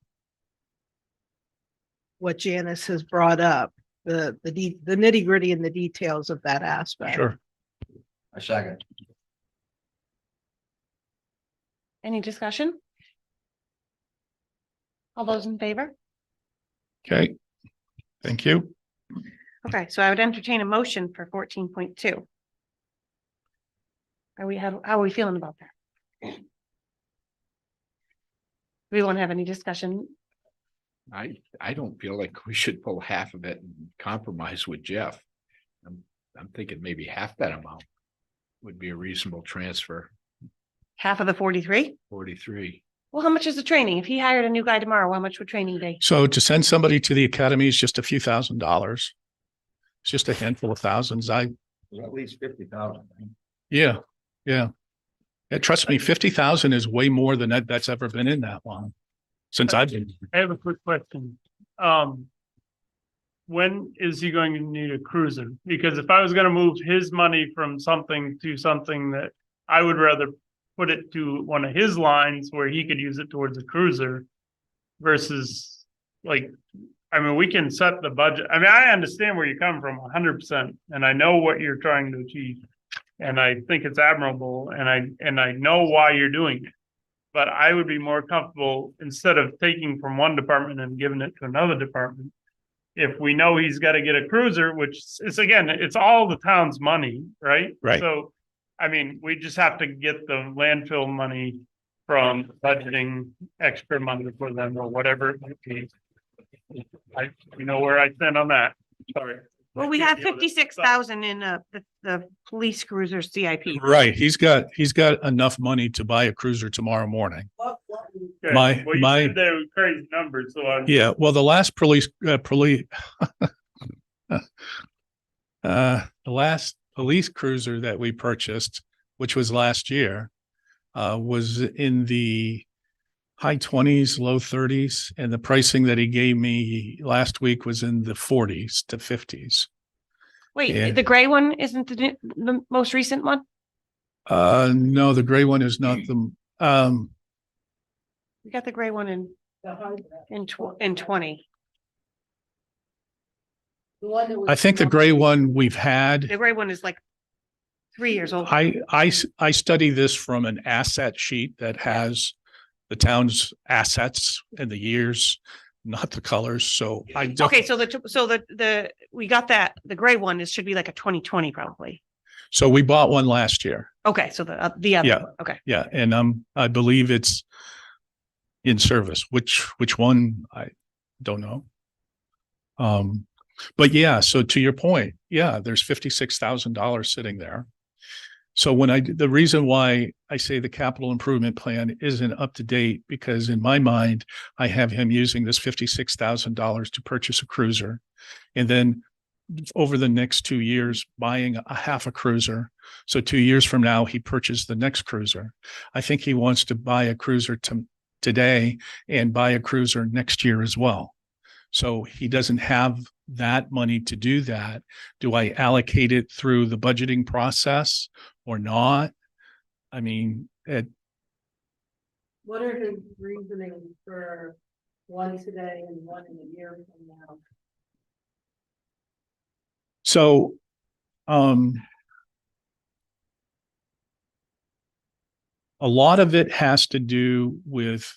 what Janice has brought up, the nitty gritty and the details of that aspect. Sure. A second. Any discussion? All those in favor? Okay. Thank you. Okay, so I would entertain a motion for 14.2. How are we feeling about that? We won't have any discussion. I don't feel like we should pull half of it and compromise with Jeff. I'm thinking maybe half that amount would be a reasonable transfer, Half of the 43? 43. Well, how much is the training? If he hired a new guy tomorrow, how much would training be? So to send somebody to the academy is just a few $1,000s. It's just a handful of thousands. At least 50,000. Yeah. And trust me, 50,000 is way more than that's ever been in that one since I've been. I have a quick question. When is he going to need a cruiser? Because if I was gonna move his money from something to something that I would rather put it to one of his lines where he could use it towards a cruiser versus like, I mean, we can set the budget. I mean, I understand where you come from 100%, and I know what you're trying to achieve. And I think it's admirable, and I know why you're doing it. But I would be more comfortable instead of taking from one department and giving it to another department. If we know he's got to get a cruiser, which is again, it's all the town's money, right? Right. So, I mean, we just have to get the landfill money from budgeting extra money for them or whatever it might be. You know where I stand on that. Sorry. Well, we have 56,000 in the police cruiser CIP. Right. He's got enough money to buy a cruiser tomorrow morning. Okay. My- Well, you my- said they were crazy numbers, so I'm. Yeah. Well, the last the last police cruiser that we purchased, which was last year, was in the high 20s, low 30s. And the pricing that he gave me last week was in the 40s to 50s. Wait, Yeah. the gray one isn't the most recent one? No, the gray one is not the, We got the gray one in 20. I think the gray one we've had. The gray one is like 3 years old. I study this from an asset sheet that has the town's assets and the years, not the colors. So I don't. Okay, so we got that, the gray one should be like a 2020 probably. So we bought one last year. Okay, so the other, Yeah. one, okay. Yeah. And I believe it's in service. Which one? I don't know. But yeah, so to your point, yeah, there's $56,000 sitting there. So the reason why I say the capital improvement plan isn't up to date, because in my mind, I have him using this $56,000 to purchase a cruiser. And then over the next 2 years, buying a half a cruiser. So 2 years from now, he purchased the next cruiser. I think he wants to buy a cruiser today and buy a cruiser next year as well. So he doesn't have that money to do that. Do I allocate it through the budgeting process or not? I mean, What are his reasoning for one today and one in a year from now? so, a lot of it has to do with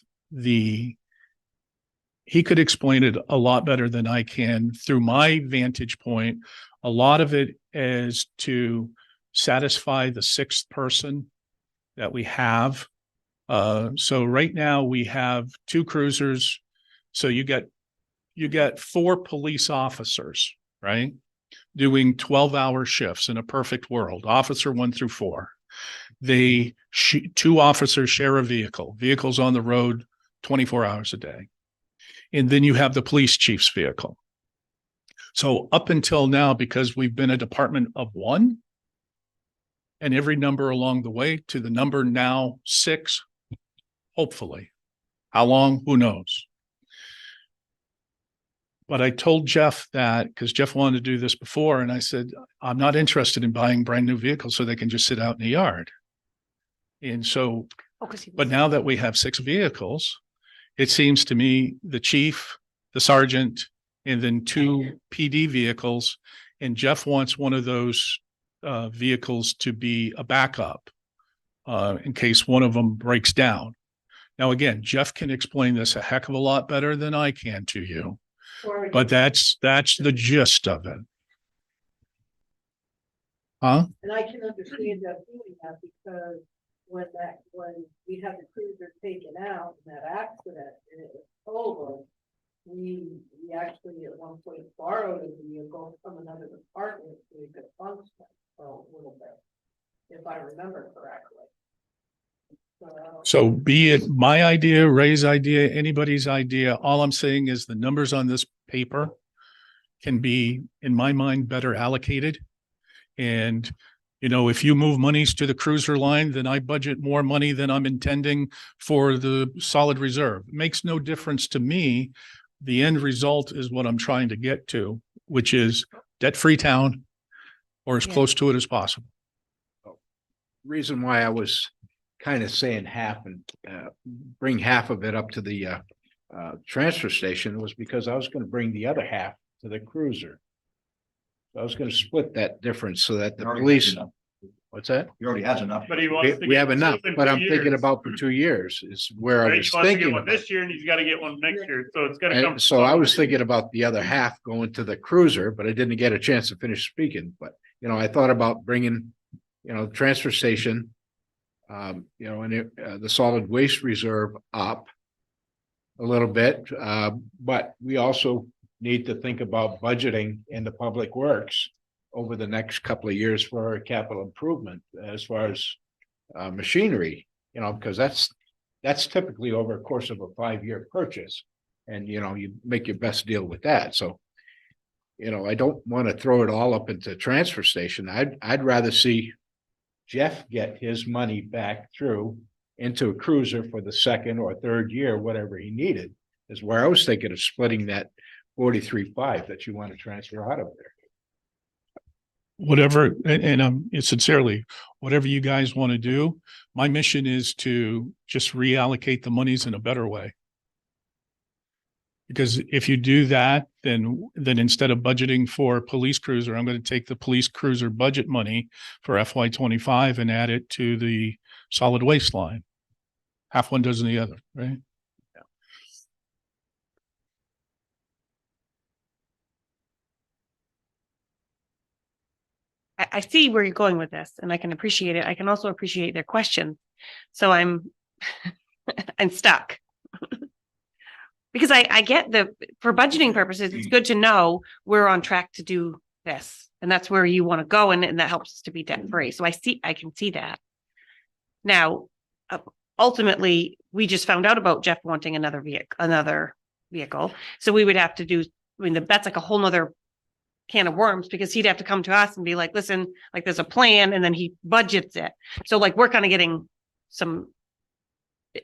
he could explain it a lot better than I can through my vantage point. A lot of it is to satisfy the sixth person that we have. So right now we have 2 cruisers. So you get 4 police officers, right? Doing 12-hour shifts in a perfect world, officer 1 through 4. 2 officers share a vehicles on the road 24 hours a day. And then you have the police chief's vehicle. So up until now, because we've been a department of 1, and every number along the way to the number now 6, hopefully. How long? Who knows? But I told Jeff that, because Jeff wanted to do this before, and I said, I'm not interested in buying brand new vehicles so they can just sit out in the yard. And so, but now that we have 6 vehicles, it seems to me the chief, the sergeant, and then 2 PD vehicles, and Jeff wants one of those vehicles to be a backup in case one of them breaks down. Now, again, Jeff can explain this a heck of a lot better than I can to you, but that's the gist of it. Huh? And I can understand that doing that, because when we had the cruiser taken out in that accident and it was over, we actually at one point borrowed a vehicle from another department so we could function for a little bit, if I remember correctly. So be it my idea, Ray's idea, anybody's idea, all I'm saying is the numbers on this paper can be, in my mind, better allocated. And, you know, if you move monies to the cruiser line, then I budget more money than I'm intending for the solid reserve. It makes no difference to me. The end result is what I'm trying to get to, which is debt-free town or as Yeah. close to it as possible. Reason why I was kind of saying half and bring half of it up to the transfer station was because I was going to bring the other half to the cruiser. I was going to split that difference so that the police, what's that? He already has enough. But he wants to. We get have enough, two in but 2 I'm thinking years. about for 2 years is where I Right, was he wants to get thinking. one about. this year and he's gotta get one next year, so it's gotta come. And so I was thinking about the other half going to the cruiser, but I didn't get a chance to finish speaking, but I thought about bringing, the transfer station. And the solid waste reserve up. A little bit, but we also need to think about budgeting in the public works. Over the next couple of years for capital improvement as far as machinery, because that's typically over a course of a 5-year purchase. And you make your best deal with that. So, I don't want to throw it all up into transfer station. I'd rather see Jeff get his money back through into a cruiser for the second or third year, whatever he needed, is where I was thinking of splitting that 43.5 that you want to transfer out of there. Whatever, and sincerely, whatever you guys want to do, my mission is to just reallocate the monies in a better way. Because if you do that, then instead of budgeting for police cruiser, I'm going to take the police cruiser budget money for FY25 and add it to the solid waste line. Half one dozen the other, right? I see where you're going with this and I can appreciate it. I can also appreciate their question. So I'm stuck. Because I get for budgeting purposes, it's good to know we're on track to do this. And that's where you want to go. And that helps us to be debt free. So I can see that. Now, ultimately, we just found out about Jeff wanting another vehicle. So we would have to do, that's like a whole nother can of worms because he'd have to come to us and be like, listen, like there's a plan and then he budgets it. So like, we're kind of getting some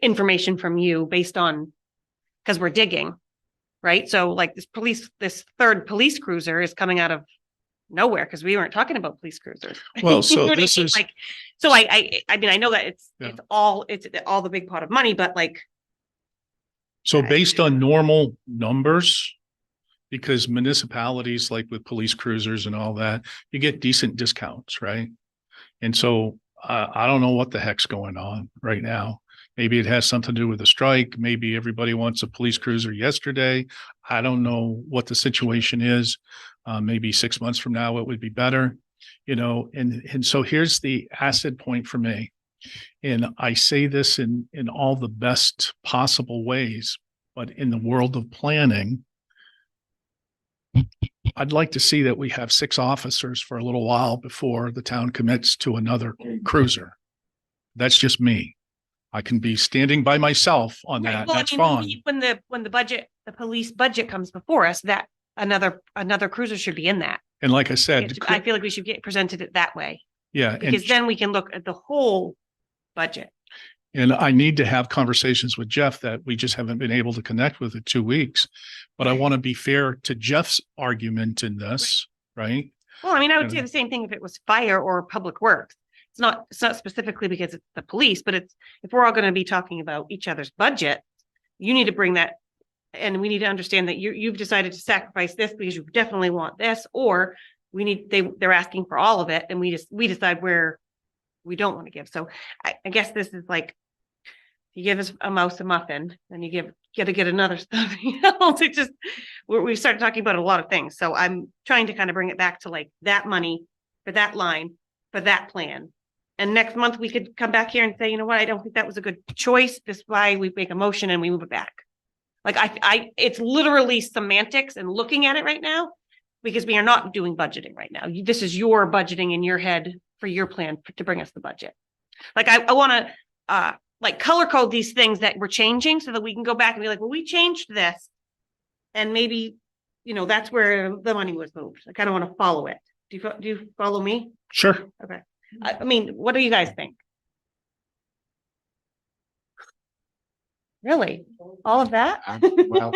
information from you based on, because we're digging, right? So like this third police cruiser is coming out of nowhere because we weren't talking about police cruisers. Well, so You know what I this mean? is, like, so I mean, I know that Yeah. it's all the big pot of money, but like, so based on normal numbers, because municipalities like with police cruisers and all that, you get decent discounts, right? And so I don't know what the heck's going on right now. Maybe it has something to do with the strike. Maybe everybody wants a police cruiser yesterday. I don't know what the situation is. Maybe 6 months from now, it would be better, and so here's the acid point for me. And I say this in all the best possible ways, but in the world of planning, I'd like to see that we have 6 officers for a little while before the town commits to another cruiser. That's just me. I can be standing by myself on right, that. well, I That's mean, fine. when the police budget comes before us, that another cruiser should be in that. And like I said, I feel like we should get presented it that way yeah, and, because then we can look at the whole budget. and I need to have conversations with Jeff that we just haven't been able to connect with in 2 weeks. But I want to be fair to Jeff's argument in this, right? Well, I mean, I would Yeah. say the same thing if it was fire or public works. It's not specifically because it's the police, but if we're all going to be talking about each other's budget, you need to bring that. And we need to understand that you've decided to sacrifice this because you definitely want this, or they're asking for all of it. And we decide where we don't want to give. So I guess this is like, you give us a mouse a muffin, then you gotta get another stuff. It just, we started talking about a lot of things. So I'm trying to kind of bring it back to like that money for that line, for that plan. And next month we could come back here and say, you know what, I don't think that was a good choice. This is why we make a motion and we move it back. Like it's literally semantics and looking at it right now, because we are not doing budgeting right now. This is your budgeting in your head for your plan to bring us the budget. Like I want to, like color code these things that we're changing so that we can go back and be like, well, we changed this. And maybe, that's where the money was moved. I kind of want to follow it. Do you follow me? Sure. I mean, what do you guys think? Really? All of that? Well.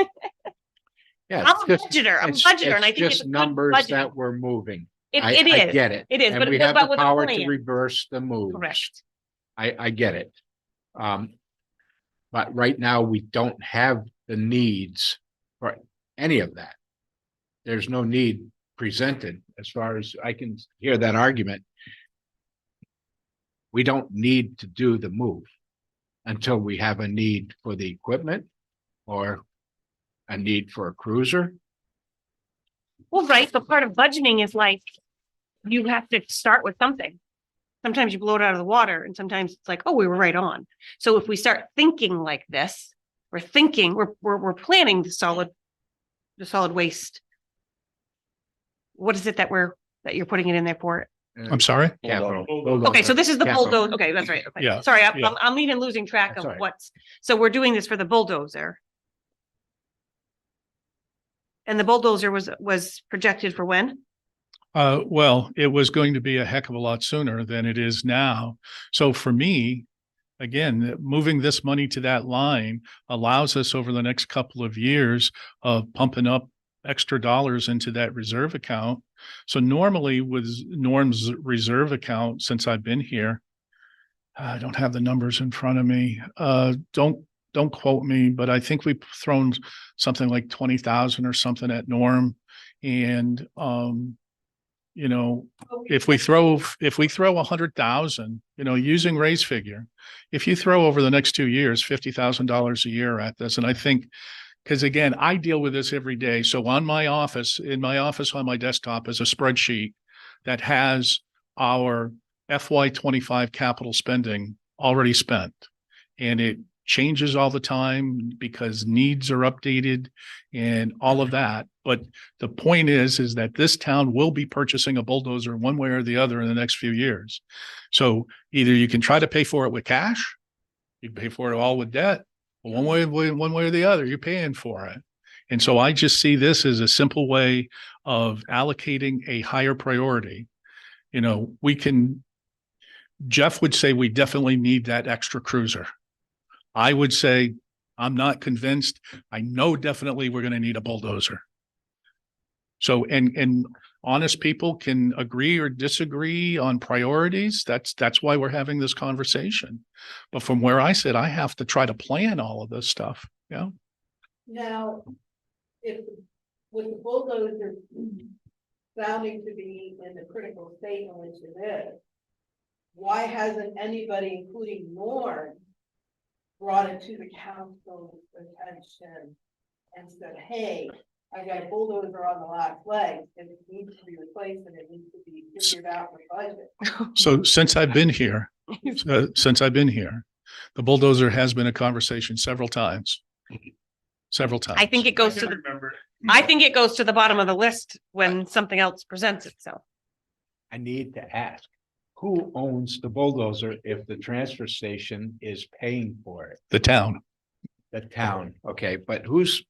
Yeah. I'm a it's just- budgeter. I'm a it's- budgeter, and I it's think it's just a good numbers budgeting. that we're moving. It I is. get it. It is, And but we but have the with a power to plan. reverse the moves. Correct. I get it. But right now, we don't have the needs for any of that. There's no need presented as far as I can hear that argument. We don't need to do the move until we have a need for the equipment or a need for a cruiser. Well, right, but part of budgeting is like, you have to start with something. Sometimes you blow it out of the water, and sometimes it's like, oh, we were right on. So if we start thinking like this, we're planning the solid waste. What is it that you're putting it in there for? I'm sorry. Capital. Okay, so this is the Capital. bulldozer. Okay, that's right. Okay. Yeah, Sorry, yeah. I'm even losing track That's of all right. what's, so we're doing this for the bulldozer. And the bulldozer was projected for when? Well, it was going to be a heck of a lot sooner than it is now. So for me, again, moving this money to that line allows us over the next couple of years of pumping up extra dollars into that reserve account. So normally with Norm's reserve account, since I've been here, I don't have the numbers in front of me. Don't quote me, but I think we've thrown something like 20,000 or something at Norm. And, if we throw 100,000, using Ray's figure, if you throw over the next 2 years, $50,000 a year at this, and I think, because again, I deal with this every day. So in my office on my desktop is a spreadsheet that has our FY25 capital spending already spent. And it changes all the time because needs are updated and all of that. But the point is that this town will be purchasing a bulldozer one way or the other in the next few years. So either you can try to pay for it with cash, you can pay for it all with debt, but one way or the other, you're paying for it. And so I just see this as a simple way of allocating a higher priority. Jeff would say we definitely need that extra cruiser. I would say, I'm not convinced. I know definitely we're going to need a bulldozer. So, and honest people can agree or disagree on priorities. That's why we're having this conversation. But from where I sit, I have to try to plan all of this stuff. Yeah. Now, with the bulldozer sounding to be in the critical state in which it is, why hasn't anybody, including Norm, brought it to the council's attention and said, hey, I got a bulldozer on the last leg, and it needs to be replaced, and it needs to be figured out in the budget. So since I've been here, the bulldozer has been a conversation several times. I think it goes to the, Remember. I think it goes to the bottom of the list when something else presents itself. I need to ask, who owns the bulldozer if the transfer station is paying for it? The town. The town, okay, but who's,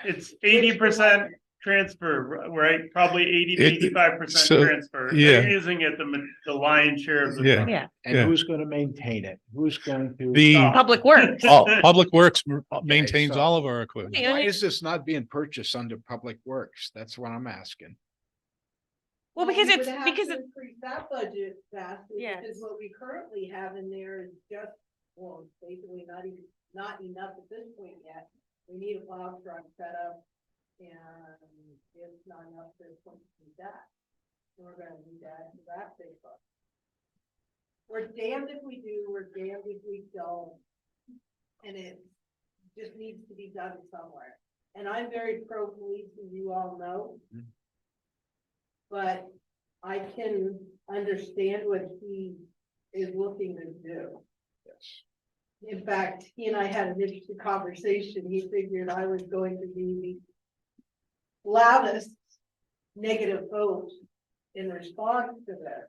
It's 80% transfer, right? Probably 80 to It- 85% so, transfer. yeah. They're using it the lion's share of the. Yeah. time. Yeah, and Yeah. who's gonna maintain it? Who's going to? The Public Works. Public Works maintains so- all of our equipment. Yeah. Why is this not being purchased under Public Works? That's what I'm asking. Well, because you it's, would have because to it's, increase that budget vastly, Yes. because what we currently have in there is just, well, it's basically not enough at this point yet. We need a plow truck set up, and it's not enough to do that. So we're gonna need that, big buck. We're damned if we do, we're damned if we don't. And it just needs to be done somewhere. And I'm very pro-police, as you all know. Mhm. But I can understand what he is looking to do. Yes. In fact, he and I had an interesting conversation. He figured I was going to be the loudest negative vote in response to this.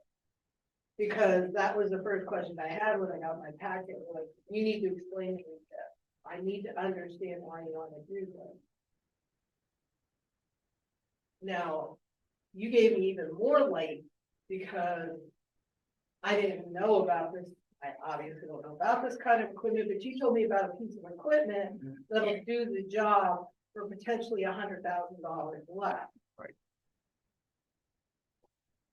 Because that was the first question I had when I got my packet, was, you need to explain to me this. I need to understand why you want to do this. Now, you gave me even more light because I didn't know about this. I obviously don't know about this kind of equipment, but you told me about a piece of equipment that'll do the job for potentially $100,000 less. Right.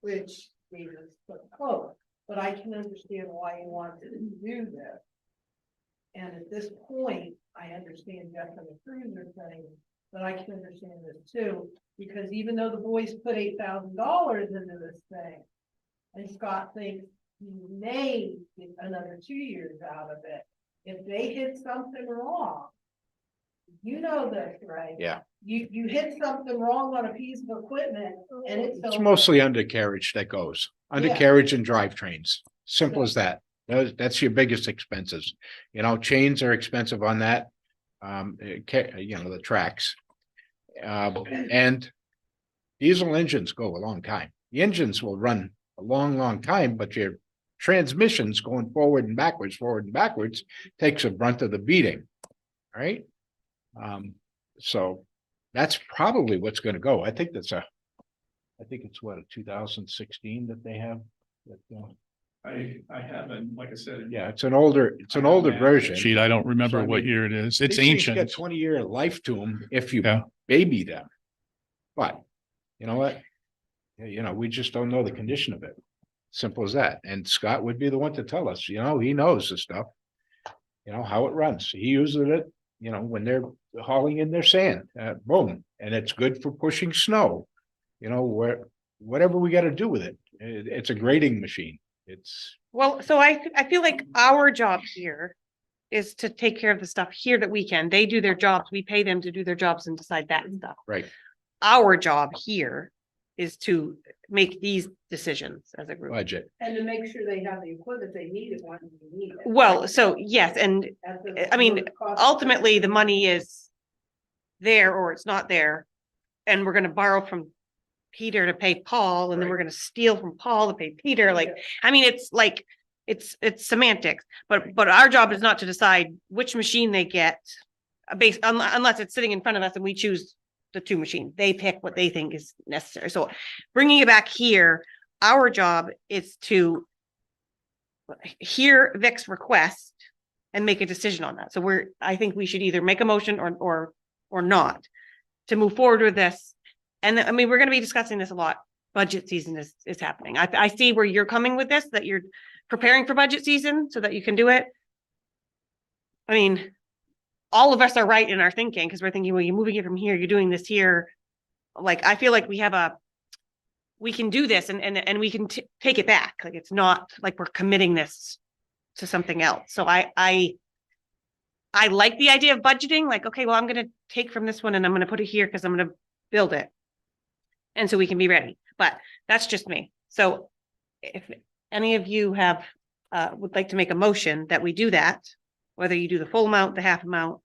Which means it's close, but I can understand why you wanted to do this. And at this point, I understand Jeff and the cruiser thing, but I can understand this too, because even though the boys put $8,000 into this thing, and Scott thinks he may get another 2 years out of it, if they hit something wrong, you know this, right? Yeah. You hit something wrong on a piece of equipment and it's. It's mostly undercarriage that goes, undercarriage and drivetrains, simple as that. That's your biggest expenses. You know, chains are expensive on that. You know, the tracks. And diesel engines go a long time. The engines will run a long, long time, but your transmissions going forward and backwards takes a brunt of the beating. Right? So that's probably what's going to go. I think it's what, a 2016 that they have. I haven't, like I said. Yeah, it's an older version. Sheet, I don't remember So, I what mean, year it is. It's These things got ancient. 20-year life to them if you Yeah. baby them. But you know what? You know, we just don't know the condition of it. Simple as that. And Scott would be the one to tell us, you know, he knows the stuff. You know, how it runs. He uses it, you know, when they're hauling in their sand, boom. And it's good for pushing snow. You know, whatever we got to do with it. It's a grading machine. It's Well, so I feel like our job here is to take care of the stuff here that we can. They do their jobs. We pay them to do their jobs and decide that stuff. right. Our job here is to make these decisions as a group. Budget. And to make sure they have the equipment they need when they need it. Well, so yes, and At the I mean, lowest cost. ultimately the money is there or it's not there. And we're gonna borrow from Peter to pay Paul, and then we're gonna steal from Paul to pay Peter. Like, I mean, it's like, it's semantics, but our job is not to decide which machine they get. Based unless it's sitting in front of us and we choose the two machines. They pick what they think is necessary. So bringing it back here, our job is to hear Vic's request and make a decision on that. So I think we should either make a motion or not to move forward with this. And I mean, we're going to be discussing this a lot. Budget season is happening. I see where you're coming with this, that you're preparing for budget season so that you can do it. I mean, all of us are right in our thinking because we're thinking, well, you're moving it from here, you're doing this here. Like, I feel like we can do this and we can take it back. Like, it's not like we're committing this to something else. So I like the idea of budgeting, like, okay, well, I'm going to take from this one and I'm going to put it here because I'm going to build it. And so we can be ready, but that's just me. So if any of you would like to make a motion that we do that, whether you do the full amount, the half amount,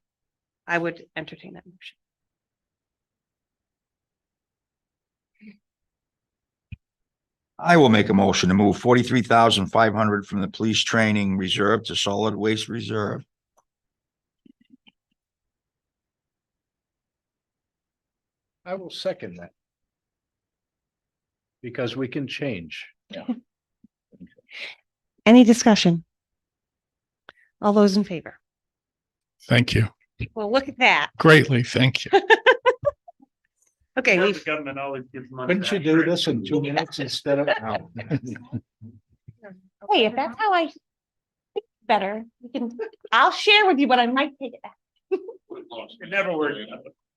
I would entertain that motion. I will make a motion to move 43,500 from the police training reserve to solid waste reserve. I will second that. Because we can change. Any discussion? All those in favor? Thank you. Well, look at that. Greatly. Thank you. Okay, The government always gives money. Couldn't you back, do right? this in 2 minutes instead of? No. hey, if that's how I think better, I'll share with you, but I might take it back. It never works.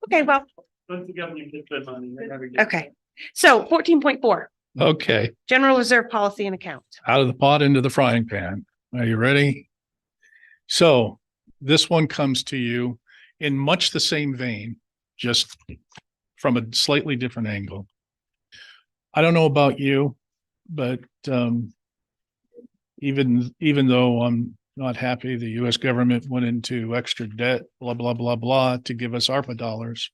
Okay, well, Once the government gets their money, they never get. okay. So 14.4, Okay. general reserve policy and account. Out of the pot into the frying pan. Are you ready? So this one comes to you in much the same vein, just from a slightly different angle. I don't know about you, but even though I'm not happy the US government went into extra debt, blah, blah, blah, blah, to give us ARPA dollars.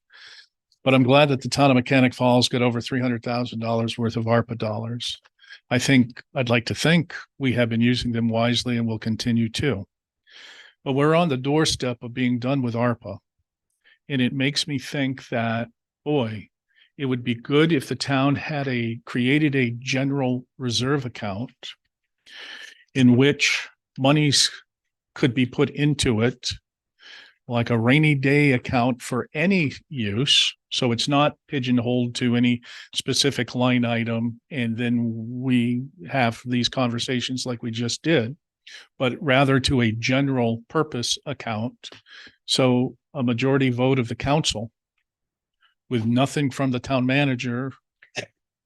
But I'm glad that the town of Mechanic Falls got over $300,000 worth of ARPA dollars. I'd like to think we have been using them wisely and will continue to. But we're on the doorstep of being done with ARPA. And it makes me think that, boy, it would be good if the town had created a general reserve account in which monies could be put into it, like a rainy day account for any use. So it's not pigeonholed to any specific line item. And then we have these conversations like we just did, but rather to a general purpose account. So a majority vote of the council with nothing from the town manager.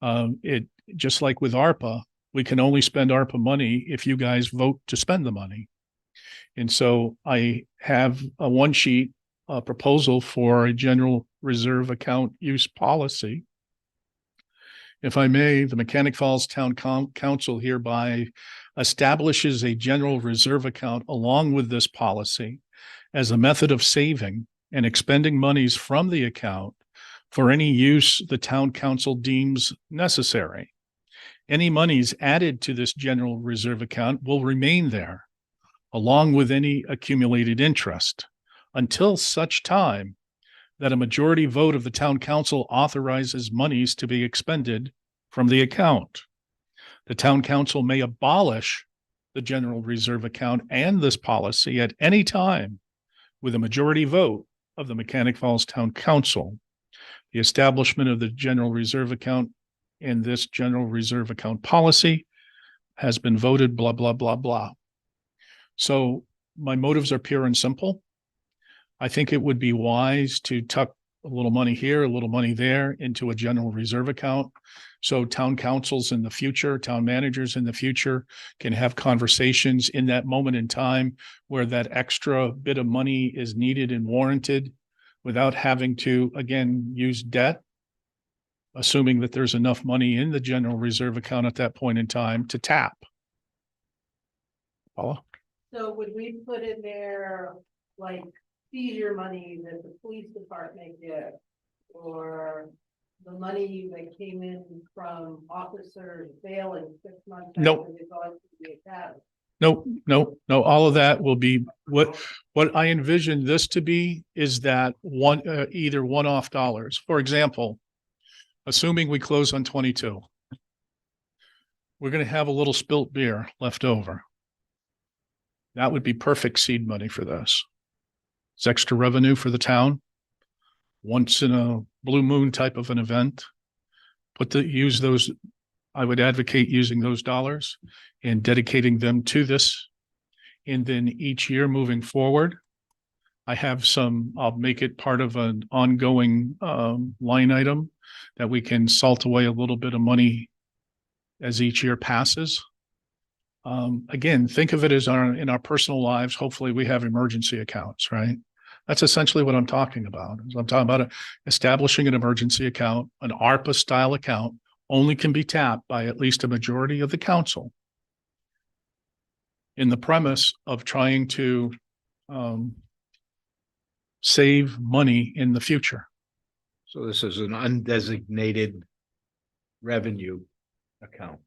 It just like with ARPA, we can only spend ARPA money if you guys vote to spend the money. And so I have a one sheet proposal for a general reserve account use policy. If I may, the Mechanic Falls Town Council hereby establishes a general reserve account along with this policy as a method of saving and expending monies from the account for any use the town council deems necessary. Any monies added to this general reserve account will remain there, along with any accumulated interest, until such time that a majority vote of the town council authorizes monies to be expended from the account. The town council may abolish the general reserve account and this policy at any time with a majority vote of the Mechanic Falls Town Council. The establishment of the general reserve account and this general reserve account policy has been voted, blah, blah, blah, blah. So my motives are pure and simple. I think it would be wise to tuck a little money here, a little money there into a general reserve account. So town councils in the future, town managers in the future can have conversations in that moment in time where that extra bit of money is needed and warranted without having to, again, use debt, assuming that there's enough money in the general reserve account at that point in time to tap. Paula? So would we put in there like seizure money that the police department gets? Or the money that came in from officers bailing 6 months? Nope. after they've gone to the academy? No, all of that will be what I envision this to be is that either one-off dollars. For example, assuming we close on 22, we're going to have a little spilt beer left over. That would be perfect seed money for this. It's extra revenue for the town. Once in a blue moon type of an event, use those. I would advocate using those dollars and dedicating them to this. And then each year moving forward, I'll make it part of an ongoing line item that we can salt away a little bit of money as each year passes. Again, think of it as in our personal lives. Hopefully we have emergency accounts, right? That's essentially what I'm talking about. I'm talking about establishing an emergency account, an ARPA style account, only can be tapped by at least a majority of the council in the premise of trying to save money in the future. So this is an undesignated revenue account.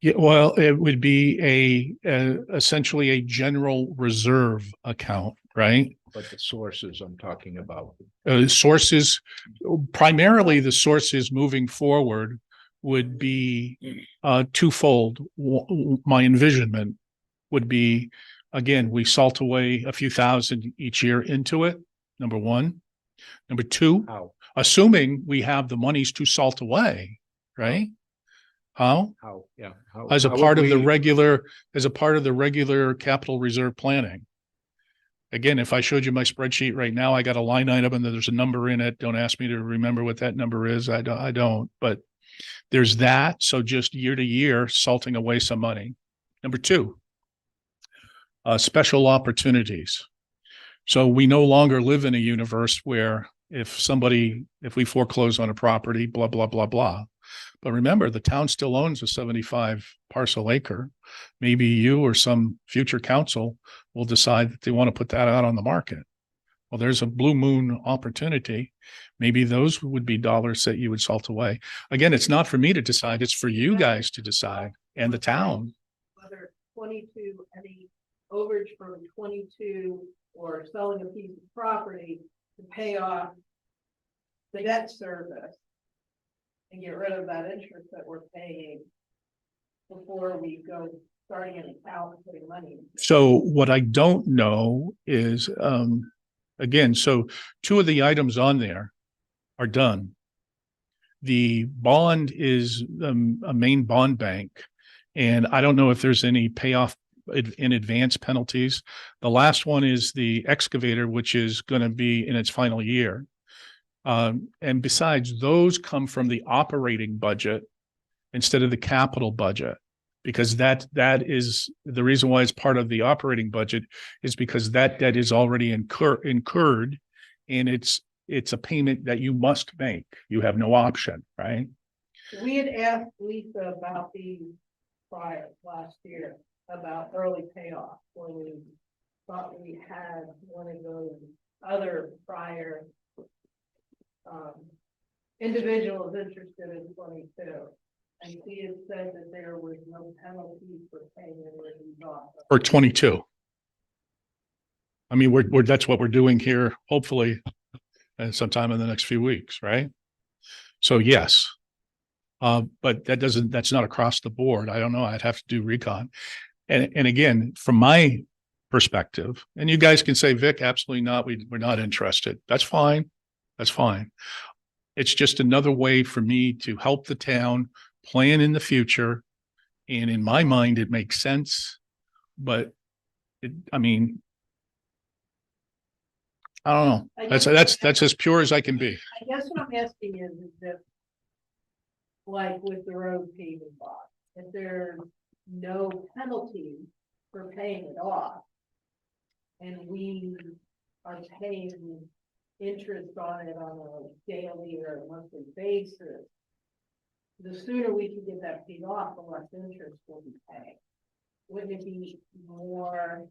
Yeah, well, it would be essentially a general reserve account, right? But the sources I'm talking about. Sources, primarily the sources moving forward would be twofold. My envisionment would be, again, we salt away a few thousand each year into it, number one. Number two, How? assuming we have the monies to salt away, right? How? How? Yeah. As a how part would of the we- regular capital reserve planning. Again, if I showed you my spreadsheet right now, I got a line item and there's a number in it. Don't ask me to remember what that number is. I don't, but there's that. So just year to year, salting away some money. Number two, special opportunities. So we no longer live in a universe where if we foreclose on a property, blah, blah, blah, blah. But remember, the town still owns a 75 parcel acre. Maybe you or some future council will decide that they want to put that out on the market. Well, there's a blue moon opportunity. Maybe those would be dollars that you would salt away. Again, it's not for me to decide, it's for you guys to decide and the town. Whether 22, any overage from 22 or selling a piece of property to pay off the debt service and get rid of that interest that we're paying before we go starting an account and putting money in. So what I don't know is, again, so two of the items on there are done. The bond is a main bond bank, and I don't know if there's any payoff in advance penalties. The last one is the excavator, which is going to be in its final year. And besides, those come from the operating budget instead of the capital budget, because that is the reason why it's part of the operating budget is because that debt is already incurred, and it's a payment that you must make. You have no option, right? We had asked Lisa about these prior last year about early payoff when we thought we had one of those other prior individuals interested in 22. And he had said that there was no penalty for paying it off. Or 22. I mean, we're that's what we're doing here, hopefully, sometime in the next few weeks, right? So yes. But that's not across the board. I don't know. I'd have to do recon. And again, from my perspective, and you guys can say, Vic, absolutely not. We're not interested. That's fine. That's fine. It's just another way for me to help the town plan in the future. And in my mind, it makes sense, but I mean, I don't know. That's as pure as I can be. I guess what I'm asking is that, like with the road paving bond, if there's no penalty for paying it off, and we are paying interest on it on a daily or monthly basis, the sooner we can get that paid off, the less interest we'll be paying. Wouldn't it be more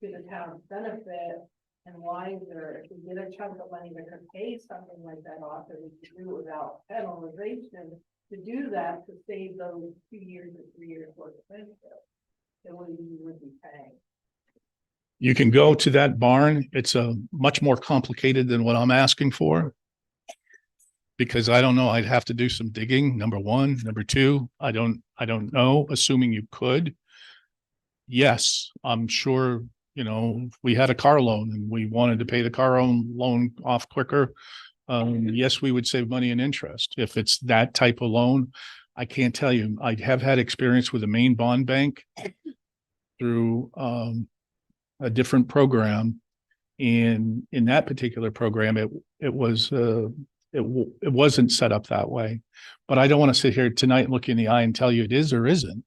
to the town's benefit and wiser if we get a chunk of money that could pay something like that off, and we could do it without penalization, to do that to save those 2 years or 3 years worth of interest that we would be paying? You can go to that barn. It's a much more complicated than what I'm asking for. Because I don't know, I'd have to do some digging, number one. Number two, I don't know, assuming you could. Yes, I'm sure, if we had a car loan and we wanted to pay the car loan off quicker. Yes, we would save money in interest. If it's that type of loan, I can't tell you. I have had experience with a main bond bank through a different program. And in that particular program, it wasn't set up that way. But I don't want to sit here tonight and look you in the eye and tell you it is or isn't.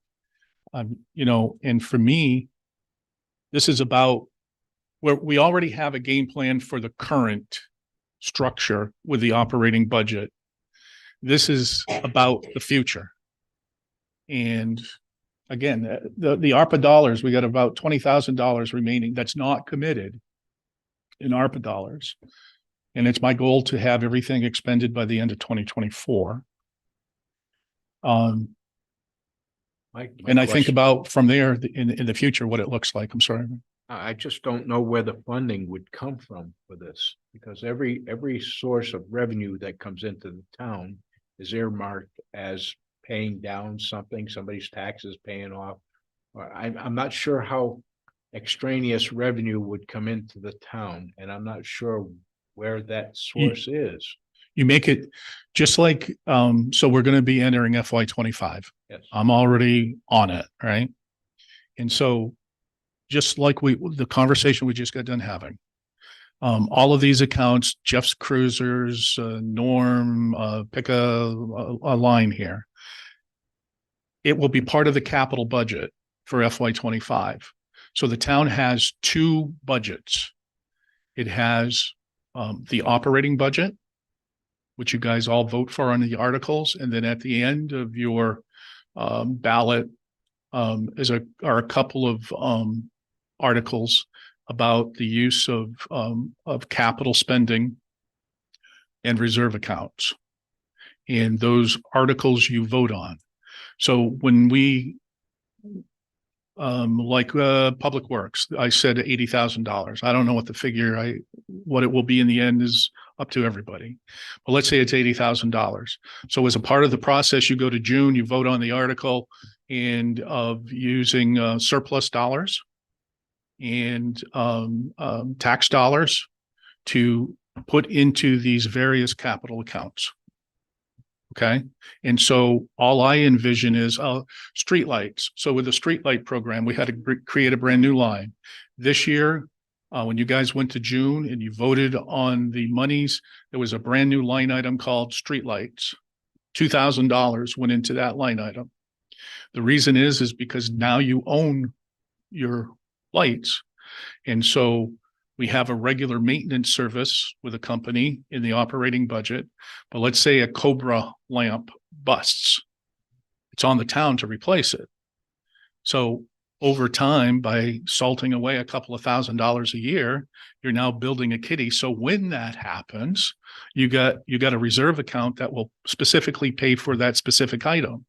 And for me, this is about where we already have a game plan for the current structure with the operating budget. This is about the future. And again, the ARPA dollars, we got about $20,000 remaining that's not committed in ARPA dollars. And it's my goal to have everything expended by the end of 2024. And I think about from there in the future, what it looks like. I'm sorry. I just don't know where the funding would come from for this, because every source of revenue that comes into the town is earmarked as paying down somebody's taxes paying off. I'm not sure how extraneous revenue would come into the town, and I'm not sure where that source is. You make it just like, so we're going to be entering FY25. Yes. I'm already on it, right? And so just like the conversation we just got done having, all of these accounts, Jeff's Cruisers, Norm, pick a line here. It will be part of the capital budget for FY25. So the town has two budgets. It has the operating budget, which you guys all vote for on the articles, and then at the end of your ballot are a couple of articles about the use of capital spending and reserve accounts. And those articles you vote on. So when we Public Works, I said $80,000. I don't know what the figure what it will be in the end is up to everybody. But let's say it's $80,000. So as a part of the process, you go to June, you vote on the article and of using surplus dollars and tax dollars to put into these various capital accounts. Okay. And so all I envision is streetlights. So with the streetlight program, we had to create a brand new line. This year, when you guys went to June and you voted on the monies, there was a brand new line item called streetlights. $2,000 went into that line item. The reason is because now you own your lights. And so we have a regular maintenance service with a company in the operating budget, but let's say a Cobra lamp busts. It's on the town to replace it. So over time, by salting away a couple of $1,000s a year, you're now building a kitty. So when that happens, you got a reserve account that will specifically pay for that specific item.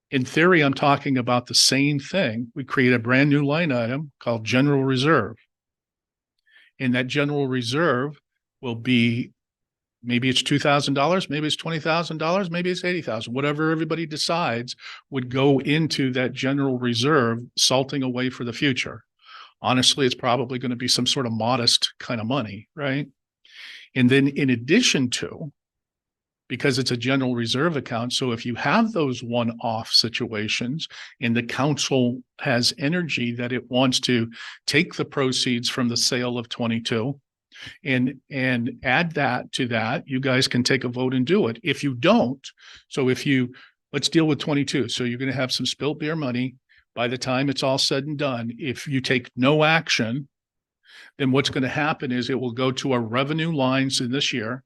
In theory, I'm talking about the same thing. We create a brand new line item called general reserve. And that general reserve will be, maybe it's $2,000, maybe it's $20,000, maybe it's $80,000, whatever everybody decides would go into that general reserve, salting away for the future. Honestly, it's probably going to be some sort of modest kind of money, right? And then in addition to, because it's a general reserve account, so if you have those one-off situations and the council has energy that it wants to take the proceeds from the sale of 22 and add that to that, you guys can take a vote and do it. If you don't, so let's deal with 22. So you're going to have some spilt beer money by the time it's all said and done. If you take no action, then what's going to happen is it will go to our revenue lines in this year,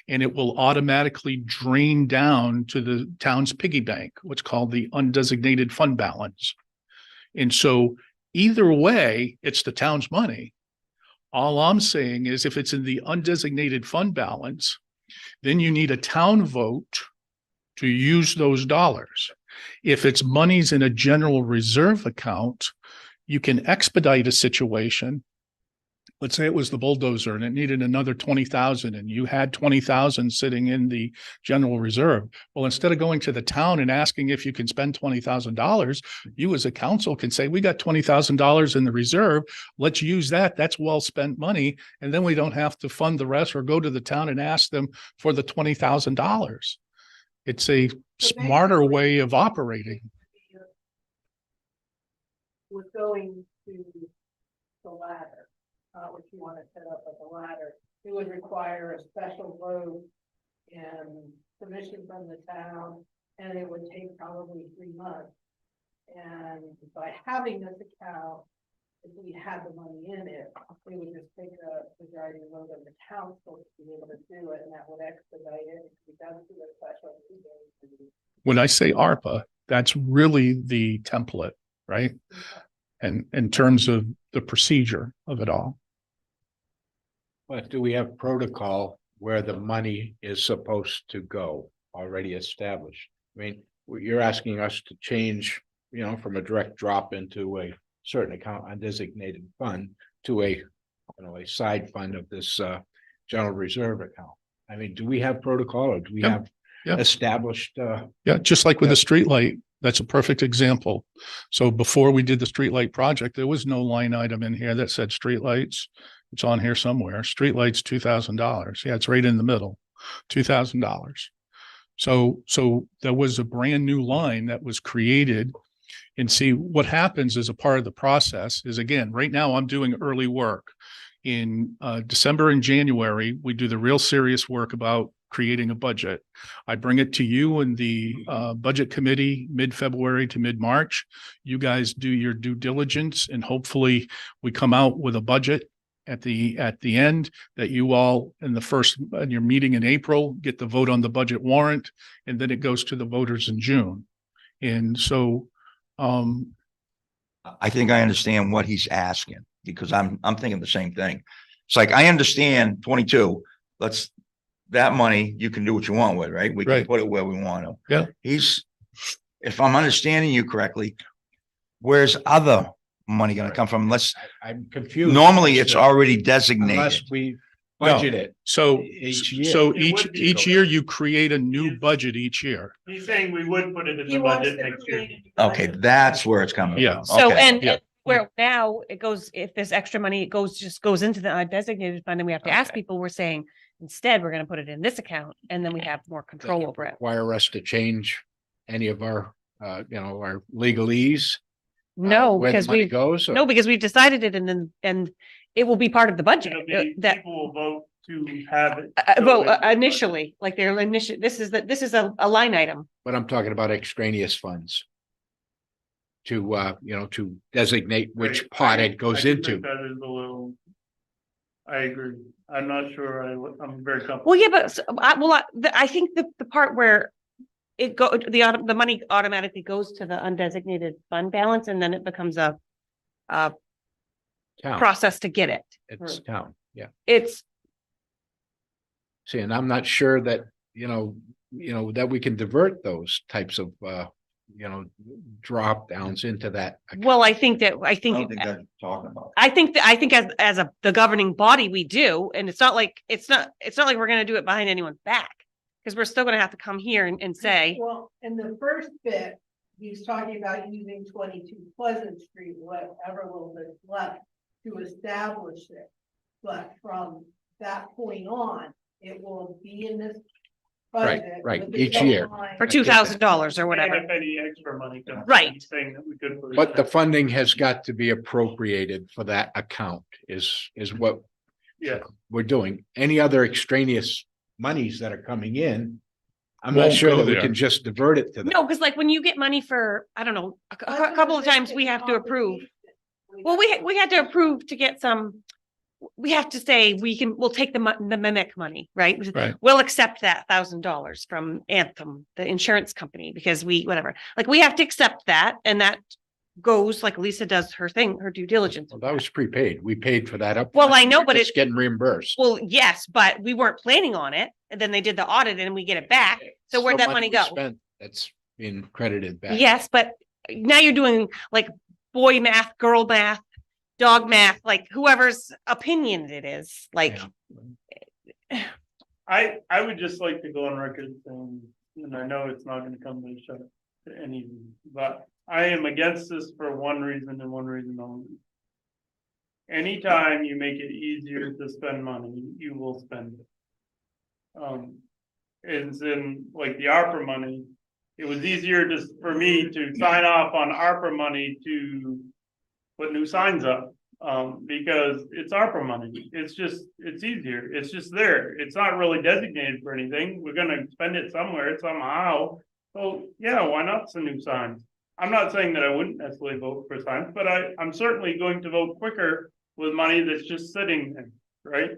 and it will automatically drain down to the town's piggy bank, what's called the undesignated fund balance. And so either way, it's the town's money. All I'm saying is if it's in the undesignated fund balance, then you need a town vote to use those dollars. If it's monies in a general reserve account, you can expedite a situation. Let's say it was the bulldozer and it needed another 20,000 and you had 20,000 sitting in the general reserve. Well, instead of going to the town and asking if you can spend $20,000, you as a council can say, we got $20,000 in the reserve. Let's use that. That's well spent money. And then we don't have to fund the rest or go to the town and ask them for the $20,000. It's a smarter way of operating. With going to the ladder, which you want to set up as a ladder, it would require a special vote and permission from the town, and it would take probably 3 months. And by having this account, if we had the money in it, we would just take a majority vote of the council to be able to do it, and that would expedite it. It could be done through a special meeting. When I say ARPA, that's really the template, right? And in terms of the procedure of it all. But do we have protocol where the money is supposed to go already established? I mean, you're asking us to change, from a direct drop into a certain account, undesignated fund, to a side fund of this general reserve account. I mean, do we have protocol or do we have established? Yeah, just like with the streetlight, that's a perfect example. So before we did the streetlight project, there was no line item in here that said streetlights. It's on here somewhere. Streetlights, $2,000. Yeah, it's right in the middle, $2,000. So there was a brand new line that was created. And see, what happens as a part of the process is, again, right now I'm doing early work. In December and January, we do the real serious work about creating a budget. I bring it to you in the budget committee mid-February to mid-March. You guys do your due diligence and hopefully we come out with a budget at the end, that you all in your meeting in April, get the vote on the budget warrant, and then it goes to the voters in June. And so, I think I understand what he's asking, because I'm thinking the same thing. It's like, I understand 22, that money, you can do what you want with, right? We can Right. put it where we want to. Yeah. If I'm understanding you correctly, where's other money gonna come from? I'm confused. Normally it's So, already Unless designated. we No. budget it. so, Each year. so It each, would be each the- year you create a new Yes. budget each year. He's saying we would put it in He the wants budget to next year. create a Okay, budget. that's where it's coming Yeah. from. So, Okay. and yeah. and where now it goes, if there's extra money, it just goes into the undesignated fund and we have to ask Okay. people, we're saying, instead, we're gonna put it in this account and then we have more control over it. Require us to change any of our, our legalese. No, where the because money we've, goes, or- no, because we've decided it and it will be part of the budget. It'll be, That, people will vote to have it. vote go in the initially, like their initial, this is a line item. But I'm talking about extraneous funds. To, to designate budget. which Right. pot I it goes do into. think That is a little. I agree. I'm not sure. I'm very comfortable. Well, yeah, but I think the part where the money automatically goes to the undesignated fund balance and then it becomes a Town, process to get it. it's town, yeah. It's, See, and I'm not sure that, that we can divert those types of, drop downs into that. account. well, I think I don't think that's what I'm talking about. I think as the governing body, we do, and it's not like we're gonna do it behind anyone's back. Because we're still gonna have to come here and say, Well, in the first bit, he's talking about using 22 Pleasant Street, whatever little bit left to establish it. But from that point on, it will be in this Right, budget. right, with the each year. deadline. for $2,000 or And whatever. if any extra money comes. Right. he's saying that we could put it But the in. funding has got to be appropriated for that account is what Yeah, we're doing. Any other extraneous monies that are coming in. I'm not Won't sure go that we there. can just divert it to that. No, because like when you get money for, I don't know, a couple of times we have to approve. Well, we had to approve to get some, we have to say, we'll take the mimic money, right? Right. We'll accept that $1,000 from Anthem, the insurance company, because whatever, like, we have to accept that, and that goes, like Lisa does her thing, her due diligence. Well, that was prepaid. We paid for that up. Well, I know, but It's getting reimbursed. Well, yes, but we weren't planning on it, and then they did the audit and we get it back. So where'd that money we go? spent That's being credited back. Yes, but now you're doing like boy math, girl math, dog math, like whoever's opinion it is, like. Yeah. I would just like to go on record saying, and I know it's not gonna come to shut to any, but I am against this for one reason and one reason only. Anytime you make it easier to spend money, you will spend it. It's in like the ARPA money, it was easier just for me to sign off on ARPA money to put new signs up. Because it's ARPA money, it's easier, it's just there, it's not really designated for anything, we're gonna spend it somewhere somehow. So, yeah, why not some new signs? I'm not saying that I wouldn't necessarily vote for signs, but I'm certainly going to vote quicker with money that's just sitting there, right?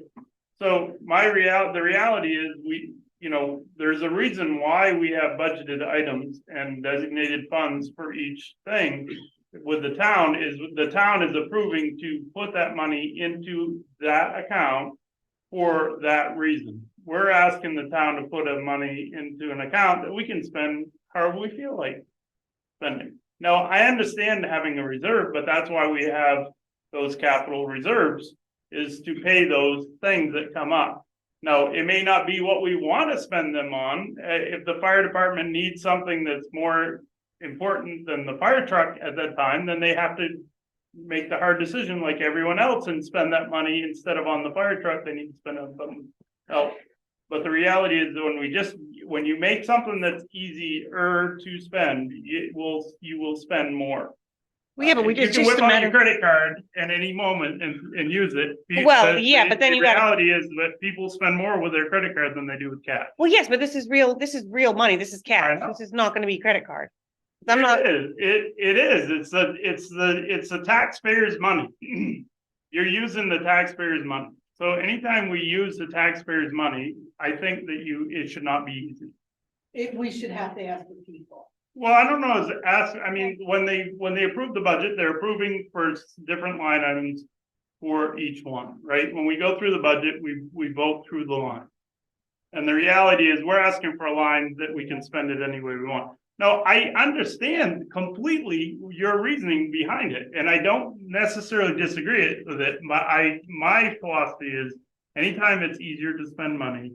So the reality is there's a reason why we have budgeted items and designated funds for each thing. With the town is approving to put that money into that account for that reason. We're asking the town to put money into an account that we can spend however we feel like spending. Now, I understand having a reserve, but that's why we have those capital reserves, is to pay those things that come up. Now, it may not be what we want to spend them on. If the fire department needs something that's more important than the fire truck at that time, then they have to make the hard decision like everyone else and spend that money instead of on the fire truck, they need to spend on something else. But the reality is that when you make something that's easier to spend, you will spend more. Well, yeah, but You it's can just whip a out matter. your credit card at any moment and use it. Well, yeah, but then the you gotta- reality is that people spend more with their credit card than they do with cash. Well, yes, but this is real money, this is I cash, know. this is not gonna be credit card. I'm not, It is, it's the taxpayers' money. you're using the taxpayers' money. So anytime we use the taxpayers' money, I think that it should not be easy. We should have to ask the people. Well, I don't know, I mean, when they approve the budget, they're approving for different line items for each one, right? When we go through the budget, we vote through the line. And the reality is we're asking for a line that we can spend it any way we want. Now, I understand completely your reasoning behind it, and I don't necessarily disagree with it. My philosophy is anytime it's easier to spend money,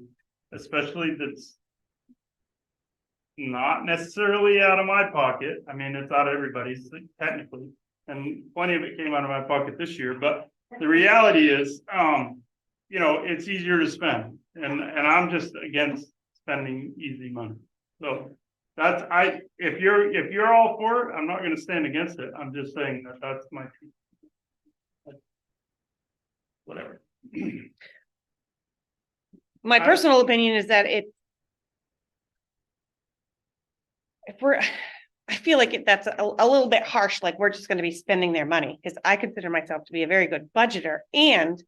especially that's not necessarily out of my pocket. I mean, it's out of everybody's technically, and plenty of it came out of my pocket this year, but the reality is, it's easier to spend, and I'm just against spending easy money. So if you're all for it, I'm not gonna stand against it. I'm just saying that's my whatever. My personal opinion is that I feel like that's a little bit harsh, like we're just gonna be spending their money, because I consider myself to be a very good budgeter, and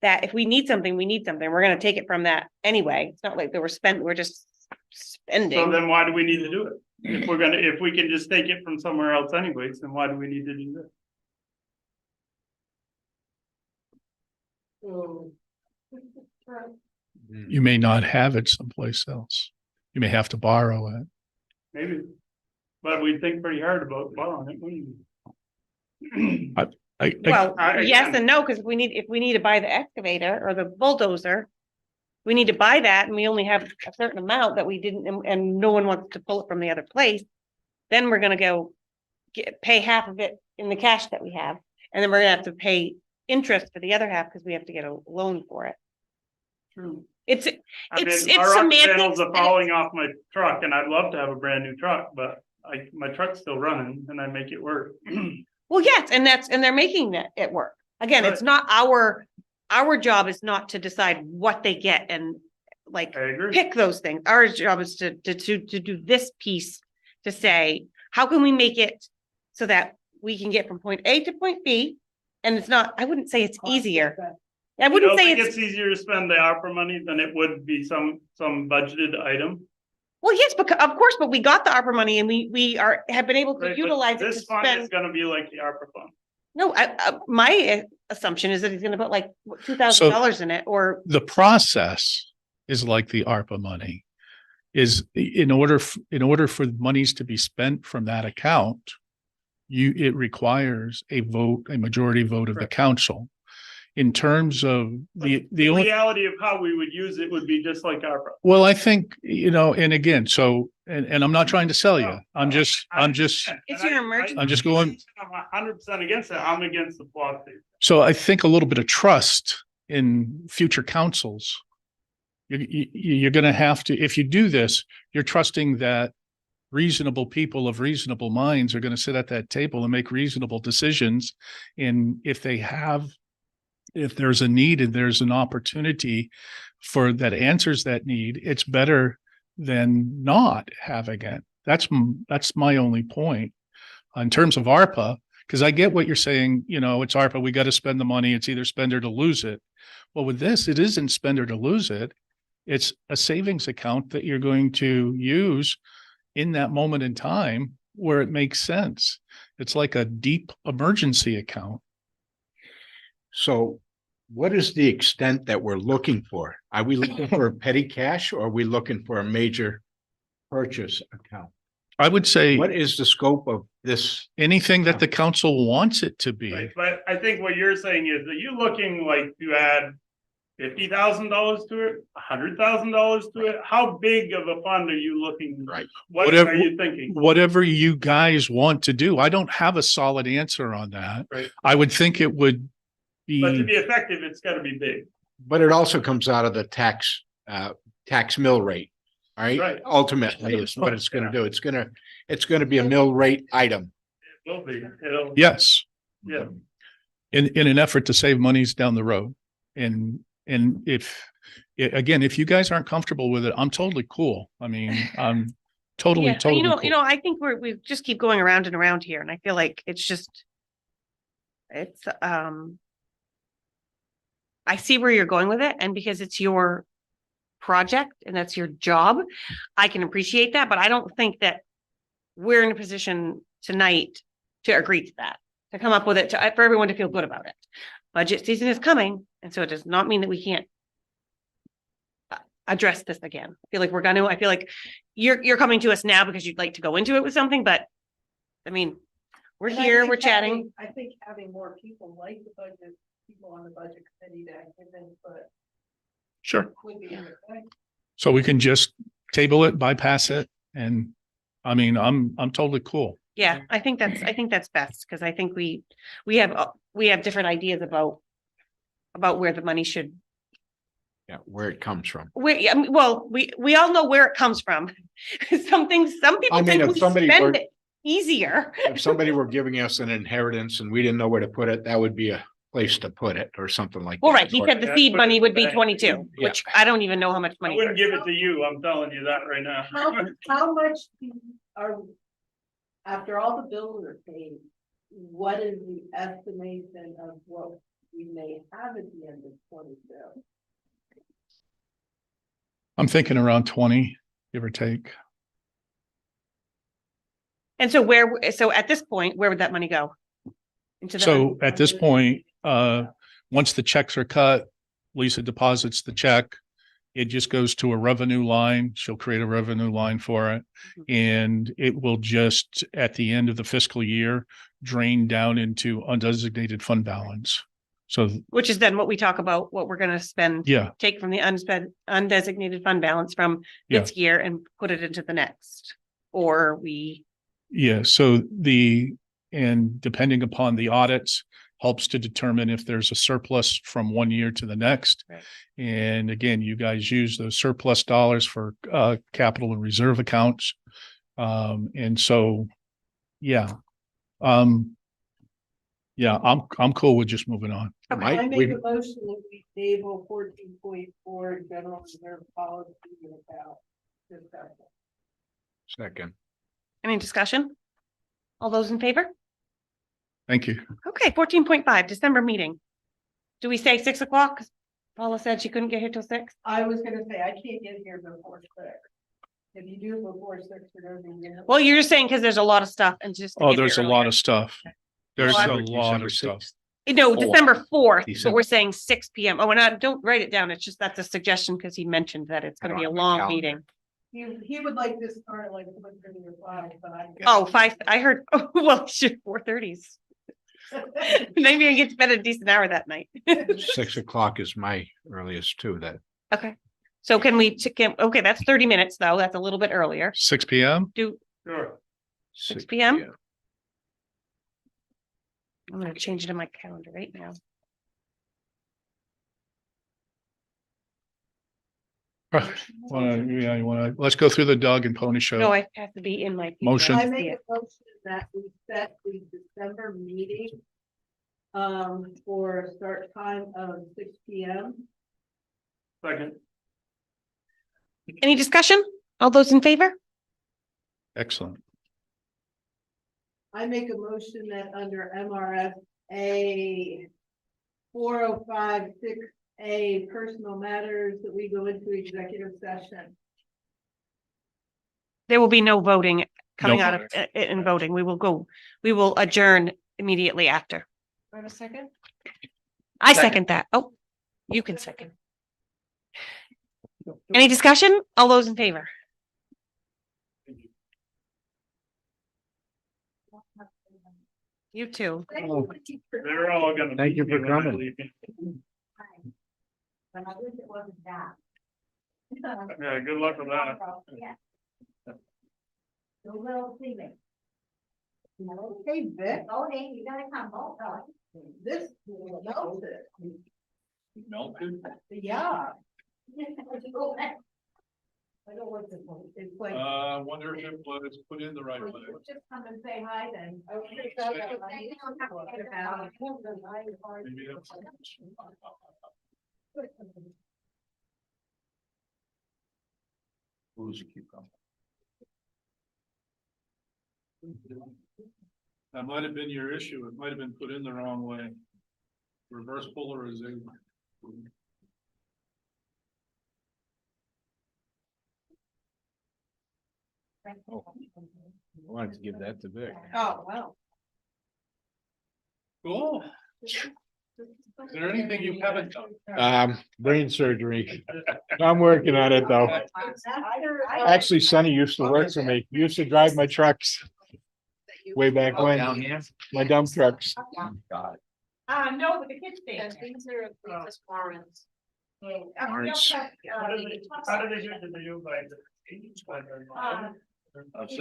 that if we need something, we're gonna take it from that anyway. It's not like we're just So spending. then why do we need to do it? If we can just take it from somewhere else anyways, then why do we need to do this? You may not have it someplace else. You may have to borrow it. Maybe, but we think pretty hard about borrowing it, wouldn't we? Well, I- yes and no, because if we need to buy the excavator or the bulldozer, we need to buy that, and we only have a certain amount that we didn't, and no one wants to pull it from the other place. Then we're gonna go pay half of it in the cash that we have, and then we're gonna have to pay interest for the other half because we have to get a loan for it. True. It's I It's- mean, it's our rock semantics, panels are and falling off my truck, and I'd love to have a brand new truck, but my truck's still running and I make it work. Well, yes, and they're making it work. Again, it's Right. not our job is not to decide what they get and like I agree. pick those things. Our job is to do this piece, to say, how can we make it so that we can get from point A to point B? And it's not, I wouldn't say it's easier. I You wouldn't don't say think it's, it's easier to spend the ARPA money than it would be some budgeted item? well, yes, because of course, but we got the ARPA money and we have been able to Right, but utilize it to This fund is spend. gonna be like the ARPA fund. No, my assumption is that he's gonna put like $2,000 in it, or The process is like the ARPA money. Is in order for monies to be spent from that account, it requires a majority vote of the Correct. council. In terms of the The only, reality of how we would use it would be just like ARPA. well, I think, and again, so, and I'm not trying to sell you. I'm just It's your emergency. I'm just going- I'm 100% against it. I'm against the philosophy. So I think a little bit of trust in future councils. You're going to have to, if you do this, you're trusting that reasonable people of reasonable minds are going to sit at that table and make reasonable decisions. And if there's a need and there's an opportunity for that answers that need, it's better than not having it. That's my only point. In terms of ARPA, because I get what you're saying, it's ARPA, we got to spend the money. It's either spend or to lose it. Well, with this, it isn't spend or to lose it. It's a savings account that you're going to use in that moment in time where it makes sense. It's like a deep emergency account. So what is the extent that we're looking for? Are we looking for petty cash or are we looking for a major purchase account? I would say What is the scope of this? anything that the council wants it to be. Right, but I think what you're saying is that you're looking like to add $50,000 to it, $100,000 to it. How big of a fund are you looking? Right. What Whatever- are you thinking? Whatever you guys want to do. I don't have a solid answer on that. Right. I would think it would But to be, be effective, it's gotta be big. But it also comes out of the tax mill rate. All right, Right. ultimately is what it's gonna do. It's gonna be a mill rate item. It will be, it'll. yes, Yeah, in an effort to save monies down the road. And if you guys aren't comfortable with it, I'm totally cool. I mean, I'm totally yeah, cool. I think we just keep going around and around here, and I feel like it's I see where you're going with it, and because it's your project and that's your job, I can appreciate that, but I don't think that we're in a position tonight to agree to that, to come up with it, for everyone to feel good about it. Budget season is coming, and so it does not mean that we can't address this again. I feel like I feel like you're coming to us now because you'd like to go into it with something, but I mean, we're And I here, think we're chatting. I think having more people like the budget, people on the budget committee that give input Sure. would be a good thing. So we can just table it, bypass it, and I mean, I'm totally cool. Yeah, I think that's best, because I think we have different ideas about where the money should, Yeah, where it comes from. I mean, well, we all know where it comes from. Some people I mean, think if we somebody spend were- it easier. If somebody were giving us an inheritance and we didn't know where to put it, that would be a place to put it or something like that. Well, right, he said the Yeah, seed put it money in would the be bank. 22, Yeah. which I don't even know how much I money. wouldn't give it to you, I'm telling you that right now. How much are, after all the bills are paid, what is the estimation of what we may have at the end of 22? I'm thinking around 20, give or take. And so so at this point, where would that money go? Into the, So at this point, once the checks are cut, Lisa deposits the check. It just goes to a revenue line. She'll create a revenue line for it. And it will just, at the end of the fiscal year, drain down into undesignated fund balance. So, which is then what we talk about, what we're gonna spend, yeah, take from the undesignated fund balance from Yeah. this year and put it into the next. Or we, yeah. And depending upon the audits, helps to determine if there's a surplus from one year to the next. Right. And again, you guys use those surplus dollars for capital and reserve accounts. And so, yeah. Yeah, I'm cool with just moving on. Might I make we- a motion that we table 14.4 general reserve policy without discussion. Second. any discussion? All those in favor? Thank you. Okay, 14.5, December meeting. Do we say 6 o'clock? 'Cause Paula said she couldn't get here till 6. I was gonna say, I can't get here before 6. If you do before 6, you're gonna be. Well, you're just saying because there's a lot of stuff and just. to Oh, get there's a here lot earlier. of stuff. There's Well, a lot of stuff. No, December 4th, but December. we're saying 6 PM. Oh, and I don't write it down. It's just, that's a suggestion because he mentioned that it's I gonna don't be a have my long calendar. meeting. He would like this start like 5:35, but I. Oh, 5, I heard, oh, well, shit, 4:30s. Maybe I get to bed a decent hour that night. 6 o'clock is my earliest too, that. Okay, so can we, okay, that's 30 minutes though. That's a little bit earlier. 6 PM? Do, Sure. 6 PM? I'm gonna change it in my calendar right now. Let's go through the Doug and Pony No, show. I have to be in my. Motion. I make a motion that we set the December meeting for a start time of 6 PM. Second. Any discussion? All those in favor? Excellent. I make a motion that under MRSA 4056A personal matters that we go into executive session. There will be no voting coming Nope. out of, in voting. We will adjourn immediately after. Have a second? I second that. Oh, you can second. Any discussion? All those in favor? You too. They're all gonna. Thank you beat for me when I coming. leave. But I wish it wasn't that. Yeah, good luck with that. The little thing. Okay, Vic. Oh, hey, you gotta come, this melted. Melted? Yeah. I don't want this one, it's like. Wonder if it was put in the right way. Just come and say hi then. Maybe that's- Who's the cucumber? That might have been your issue. It might have been put in the wrong way. Reverse polarization. Oh, I wanted to give that to Vic. Oh, wow. Cool. Is there anything you haven't done? Brain surgery. I'm working on it though. Actually, Sonny used to work for me. He used to drive my trucks. Way back when, here? my dump trucks. God. No, but the kids stand. These are just warrants. Warrants. How did they do it? Did they do it by the? Um,